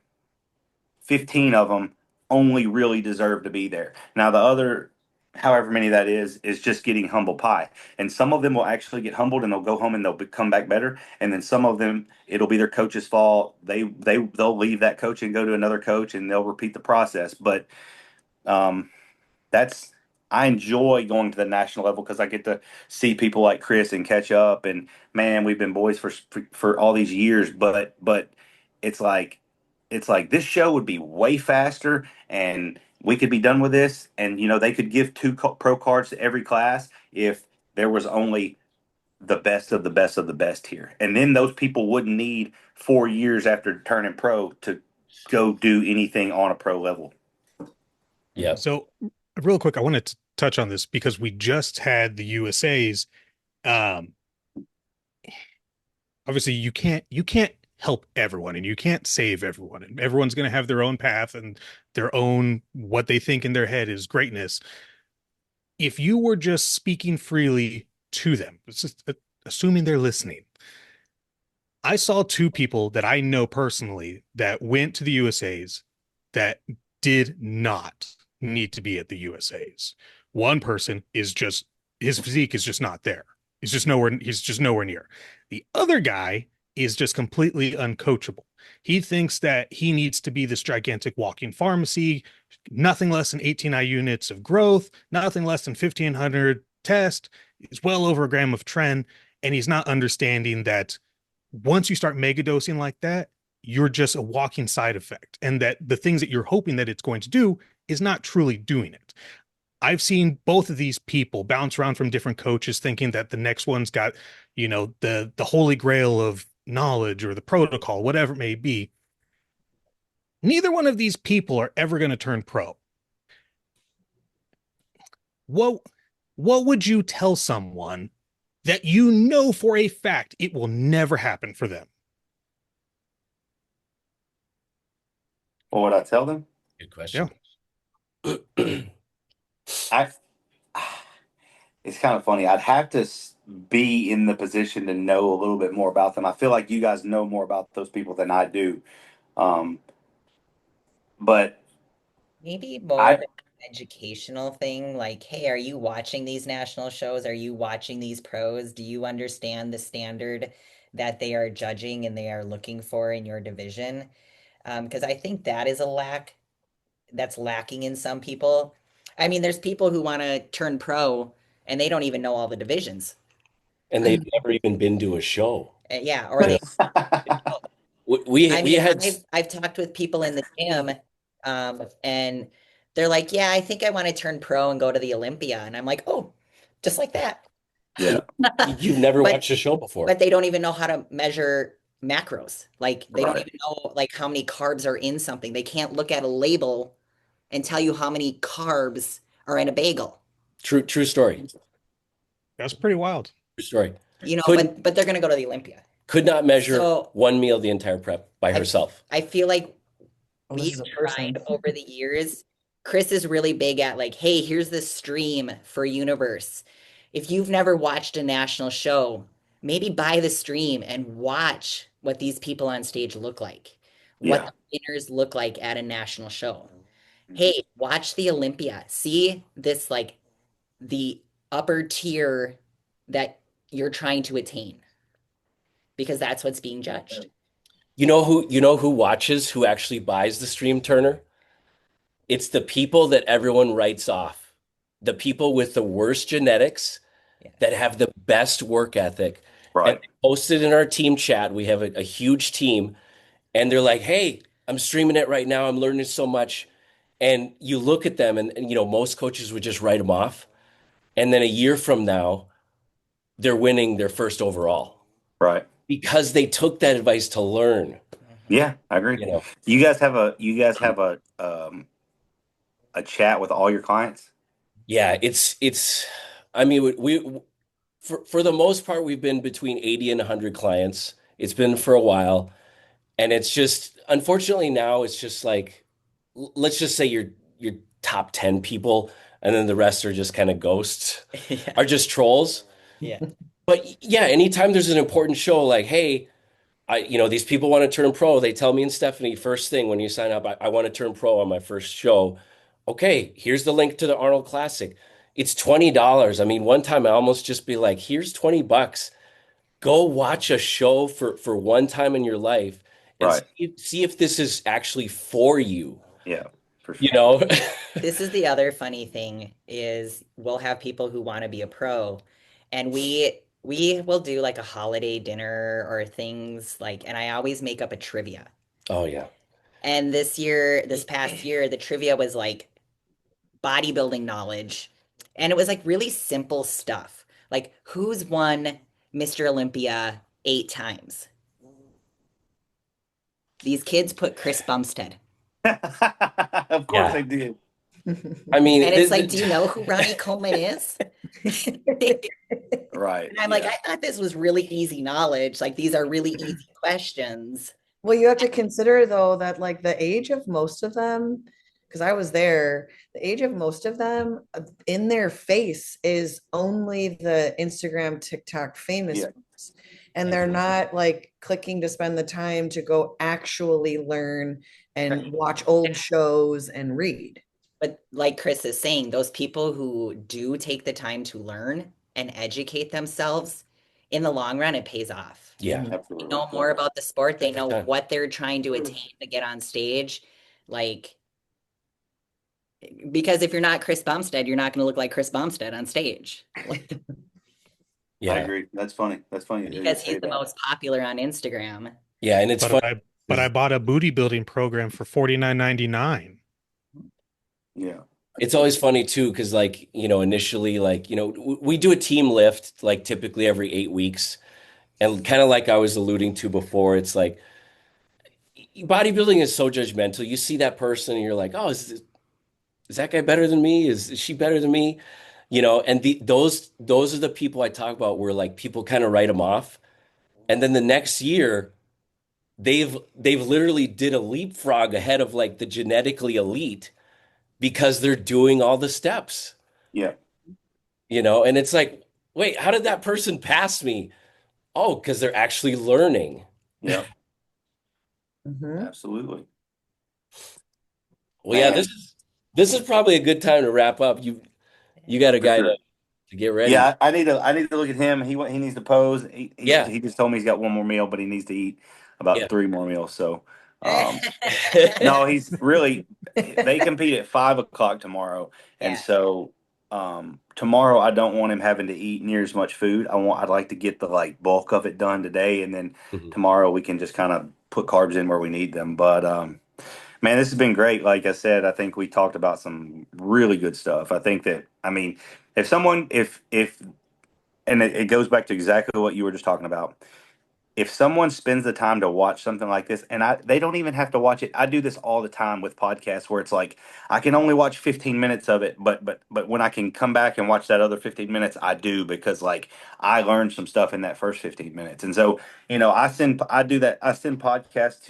15 of them only really deserve to be there. Now, the other, however many that is just getting humble pie. And some of them will actually get humbled and they'll go home and they'll come back better. And then some of them, it'll be their coach's fault. They'll leave that coach and go to another coach, and they'll repeat the process. But um, that's I enjoy going to the national level because I get to see people like Chris and catch up. And man, we've been boys for all these years. But it's like this show would be way faster, and we could be done with this. And they could give two pro cards to every class if there was only the best of the best of the best here. And then those people wouldn't need 4 years after turning pro to go do anything on a pro level.
Yep.
So, real quick, I wanted to touch on this because we just had the USA's. Um, Obviously, you can't help everyone, and you can't save everyone, and everyone's going to have their own path and their own what they think in their head is greatness. If you were just speaking freely to them, it's just assuming they're listening. I saw two people that I know personally that went to the USA's that did not need to be at the USA's. One person is just his physique is just not there. He's just nowhere near. The other guy is just completely uncoachable. He thinks that he needs to be this gigantic walking pharmacy, nothing less than 18 units of growth, nothing less than 1,500 test, is well over a gram of tren, and he's not understanding that once you start mega dosing like that, you're just a walking side effect, and that the things that you're hoping that it's going to do is not truly doing it. I've seen both of these people bounce around from different coaches thinking that the next one's got, the holy grail of knowledge or the protocol, whatever it may be. Neither one of these people are ever going to turn pro. What what would you tell someone that you know for a fact it will never happen for them?
What would I tell them?
Good
Yeah.
question.
I it's kind of funny. I'd have to be in the position to know a little bit more about them. I feel like you guys know more about those people than I do. Um, but
Maybe more of
I,
an educational thing, like, hey, are you watching these national shows? Are you watching these pros? Do you understand the standard that they are judging and they are looking for in your division? Because I think that is a lack that's lacking in some people. I mean, there's people who want to turn pro and they don't even know all the divisions.
And they've never even been to a show.
Yeah, or
You
they
know, we
I
we
mean,
had
I've talked with people in the gym, and they're like, "Yeah, I think I want to turn pro and go to the Olympia." And I'm like, "Oh, just like that."
yeah,
you've never
But
watched a show before.
but they don't even know how to measure macros. Like they don't
right,
even know like how many carbs are in something. They can't look at a label and tell you how many carbs are in a bagel.
True story.
That's pretty wild.
True story.
You know,
Couldn't
but they're gonna go to the Olympia.
could not measure
So
one meal the entire prep by
I
herself.
I feel like
Well, this
we've
is a person.
tried over the years. Chris is really big at like, hey, here's this stream for Universe. If you've never watched a national show, maybe buy the stream and watch what these people on stage look like, what
yeah,
the winners look like at a national show. Hey, watch the Olympia. See this like the upper tier that you're trying to attain because that's what's being judged.
You know who watches, who actually buys the stream Turner? It's the people that everyone writes off. The people with the worst genetics
Yeah.
that have the best work ethic. And
right,
they posted in our team chat. We have a huge team, and they're like, "Hey, I'm streaming it right now. I'm learning so much." And you look at them, and most coaches would just write them off. And then a year from now, they're winning their first overall
right.
because they took that advice to learn.
Mhm.
Yeah, I agree.
You know,
You guys have a chat with all your clients.
yeah, it's. I mean, we for the most part, we've been between 80 and 100 clients. It's been for a while, and it's just unfortunately now it's just like let's just say your top 10 people, and then the rest are just kind of ghosts,
Yeah.
are just trolls.
Yeah.
But yeah, anytime there's an important show, like, hey, these people want to turn pro. They tell me and Stephanie first thing when you sign up, I want to turn pro on my first show. Okay, here's the link to the Arnold Classic. It's $20. I mean, one time I almost just be like, here's $20. Go watch a show for one time in your life and
Right.
see if this is actually for you,
Yeah, for
you
sure.
know?
This is the other funny thing is we'll have people who want to be a pro and we will do like a holiday dinner or things like and I always make up a trivia.
Oh yeah.
And this past year, the trivia was like bodybuilding knowledge. And it was like really simple stuff. Like who's won Mr. Olympia 8 times? These kids put Chris Bumstead.
Of course
Yeah.
they did.
I mean,
And it's like, do you know who Ronnie Coleman is?
Right.
And I'm like, I thought this was really easy knowledge. Like these are really easy questions.
Well, you have to consider though that like the age of most of them, because I was there, the age of most of them in their face is only the Instagram, TikTok famous
Yeah.
ones. And they're not like clicking to spend the time to go actually learn and watch old shows and read.
But like Chris is saying, those people who do take the time to learn and educate themselves, in the long run, it pays off.
yeah.
They
Absolutely.
know more about the sport. They
Every
know
time.
what they're trying to attain to get on stage. Like, because if you're not Chris Bumstead, you're not going to look like Chris Bumstead on stage.
I
Yeah.
agree. That's funny. That's funny that you
Because
say
he's the
that.
most popular on Instagram.
Yeah, and it's
But
funny.
but I bought a booty building program for 49.99.
Yeah.
It's always funny too, because like, initially, like, we do a team lift like typically every 8 weeks. And kind of like I was alluding to before, it's like bodybuilding is so judgmental. You see that person and you're like, oh, is that guy better than me? Is she better than me? And those are the people I talk about where like people kind of write them off. And then the next year, they've literally did a leapfrog ahead of like the genetically elite because they're doing all the steps,
Yeah.
and it's like, wait, how did that person pass me? Oh, because they're actually learning.
Yeah.
Mhm.
Absolutely.
Well, yeah, this
Man,
is this is probably a good time to wrap up. You got a
for
guy
sure.
to get ready.
Yeah, I need to look at him. He needs to pose.
Yeah,
He just told me he's got one more meal, but he needs to eat about
yeah.
three more meals. So, um, no, he's really. They compete at 5 o'clock tomorrow, and
Yeah.
so tomorrow I don't want him having to eat near as much food. I'd like to get the like bulk of it done today, and then
Mhm.
tomorrow we can just kind of put carbs in where we need them. But man, this has been great. Like I said, I think we talked about some really good stuff. I think that I mean, if someone if and it goes back to exactly what you were just talking about, if someone spends the time to watch something like this, and they don't even have to watch it. I do this all the time with podcasts where it's like I can only watch 15 minutes of it, but when I can come back and watch that other 15 minutes, I do, because like I learned some stuff in that first 15 minutes. And so, I do that. I send podcasts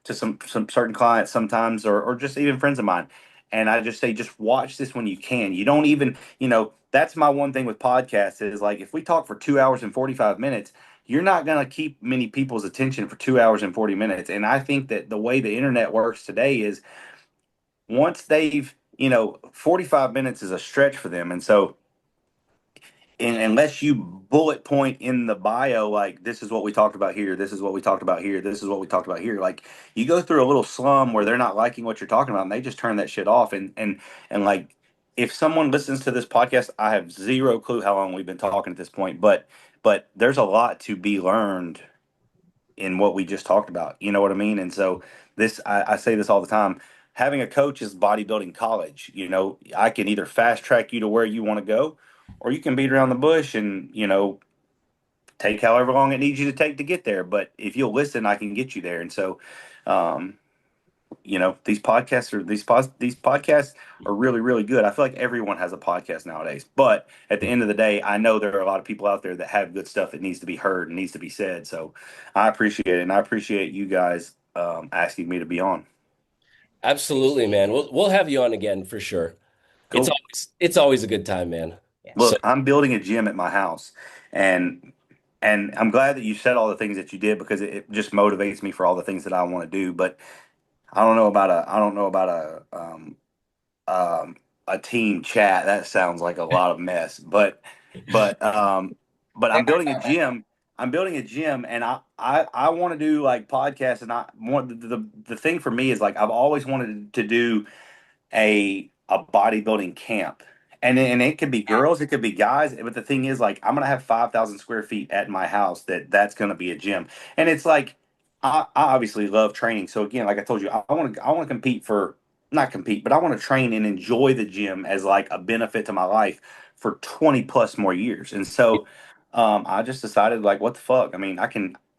to some certain clients sometimes, or just even friends of mine. And I just say, just watch this when you can. You don't even, that's my one thing with podcasts is like if we talk for 2 hours and 45 minutes, you're not going to keep many people's attention for 2 hours and 40 minutes. And I think that the way the internet works today is once they've, 45 minutes is a stretch for them. And so, unless you bullet point in the bio, like this is what we talked about here, this is what we talked about here, this is what we talked about here, like you go through a little slum where they're not liking what you're talking about and they just turn that shit off. And like, if someone listens to this podcast, I have zero clue how long we've been talking at this point, but there's a lot to be learned in what we just talked about. You know what I mean? And so I say this all the time. Having a coach is bodybuilding college. I can either fast track you to where you want to go, or you can beat around the bush and take however long it needs you to take to get there. But if you'll listen, I can get you there. And so, um, these podcasts are really really good. I feel like everyone has a podcast nowadays, but at the end of the day, I know there are a lot of people out there that have good stuff that needs to be heard and needs to be said. So I appreciate it, and I appreciate you guys asking me to be on.
Absolutely,
Appreciate
man.
it.
We'll have you on again for sure. It's
Cool.
always it's always a good time, man.
Yeah.
So
Look, I'm building a gym at my house, and I'm glad that you said all the things that you did, because it just motivates me for all the things that I want to do. But I don't know about um, a team chat. That sounds like a lot of mess. But but
There
I'm building a
are
gym. I'm building a gym, and I want to do like podcasts, and I want the thing for me is like I've always wanted to do a bodybuilding camp. And it could be girls, it could be guys, but the thing is, like, I'm gonna have 5,000 square feet at my house that's gonna be a gym. And it's like I obviously love training. So again, like I told you, I want to compete for, not compete, but I want to train and enjoy the gym as like a benefit to my life for 20 plus more years. And so I just decided, like, what the fuck? I mean,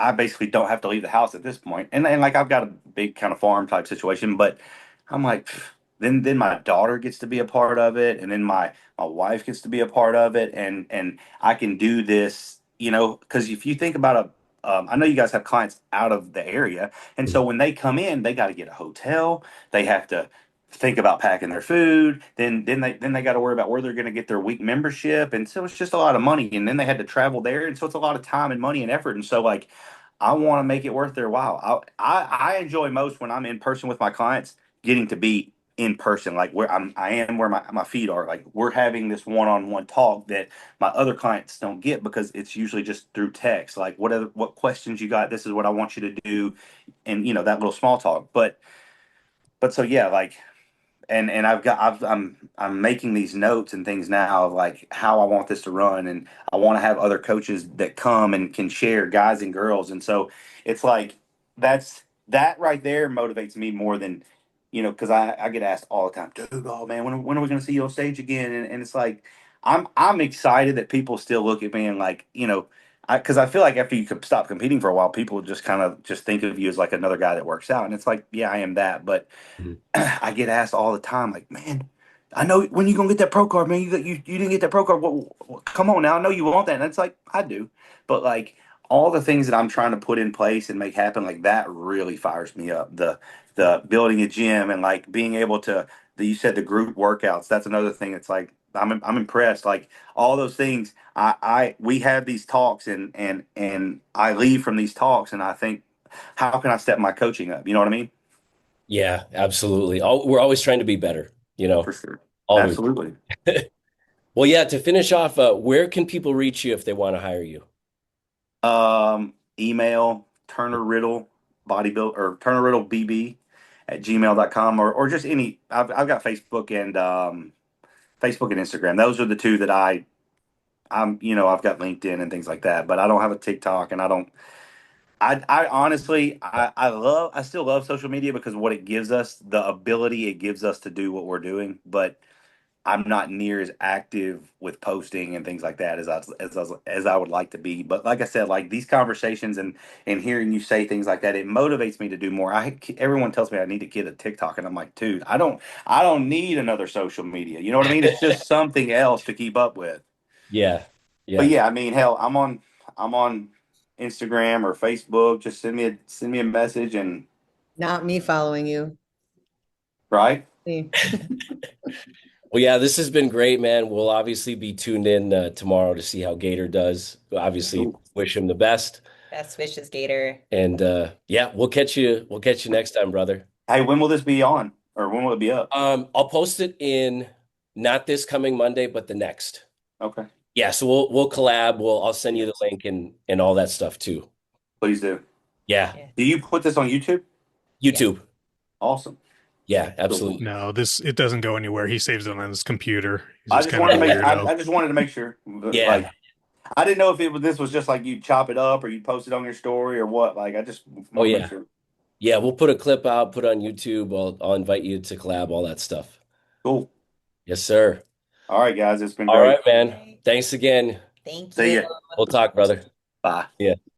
I basically don't have to leave the house at this point. And like I've got a big kind of farm type situation, but I'm like, then my daughter gets to be a part of it, and then my wife gets to be a part of it, and I can do this, because if you think about I know you guys have clients out of the area, and so when they come in, they got to get a hotel, they have to think about packing their food, then they got to worry about where they're going to get their week membership, and so it's just a lot of money, and then they had to travel there, and so it's a lot of time and money and effort, and so like I want to make it worth their while. I enjoy most when I'm in person with my clients, getting to be in person, like where I am, where my feet are. Like we're having this one-on-one talk that my other clients don't get, because it's usually just through text. Like what questions you got? This is what I want you to do, and that little small talk. But so yeah, like and I'm making these notes and things now of like how I want this to run, and I want to have other coaches that come and can share, guys and girls, and so it's like that right there motivates me more than, because I get asked all the time, dude, oh man, when are we going to see you on stage again? And it's like, I'm excited that people still look at me and like, because I feel like after you could stop competing for a while, people just kind of just think of you as like another guy that works out. And it's like, yeah, I am that. But
Mhm.
I get asked all the time, like, man, I know when you gonna get that pro card, man. You didn't get that pro card. Come on now, I know you want that. And it's like I do, but like all the things that I'm trying to put in place and make happen, like that really fires me up. The building a gym and like being able to. You said the group workouts. That's another thing. It's like I'm impressed. Like all those things. We have these talks and I leave from these talks and I think, how can I step my coaching up? You know what I mean?
Yeah, absolutely. We're always trying to be better,
For sure.
always.
Absolutely.
Well, yeah, to finish off, where can people reach you if they want to hire you?
Email Turner Riddle bodybuild or Turner Riddle BB at gmail.com or just I've got Facebook and Instagram. Those are the two that I've got LinkedIn and things like that, but I don't have a TikTok and I honestly I still love social media because what it gives us, the ability it gives us to do what we're doing, but I'm not near as active with posting and things like that as I would like to be. But like I said, like these conversations and hearing you say things like that, it motivates me to do more. Everyone tells me I need to get a TikTok, and I'm like, dude, I don't need another social media. You know what I mean? It's just something else to keep up with.
Yeah,
But
yeah.
yeah, I mean, hell, I'm on Instagram or Facebook. Just send me a message and
Not me following you.
right.
See.
Well, yeah, this has been great, man. We'll obviously be tuned in tomorrow to see how Gator does. Obviously,
Cool.
wish him the best.
Best wishes, Gator.
And yeah, we'll catch you. We'll catch you next time, brother.
Hey, when will this be on, or when will it be up?
I'll post it in not this coming Monday, but the next.
Okay,
Yeah, so we'll collab. I'll send you the link and all that stuff too.
please do.
Yeah,
Yeah.
Do you put this on YouTube?
Yes.
YouTube.
Awesome.
Yeah,
Cool.
absolutely.
No, this it doesn't go anywhere. He saves it on his computer. He's
I
just
just
kind of
wanted
a
to make
weirdo.
I just wanted to make sure. Like
Yeah.
I didn't know if this was just like you chop it up or you post it on your story or what. Like I just
Oh
want to make
yeah.
sure.
Yeah, we'll put a clip out, put it on YouTube. I'll invite you to collab, all that stuff.
Cool.
Yes, sir.
All right, guys, it's been
All right,
great.
man.
Right.
Thanks again.
Thank
See
you.
ya.
We'll talk, brother.
Bye.
Yeah.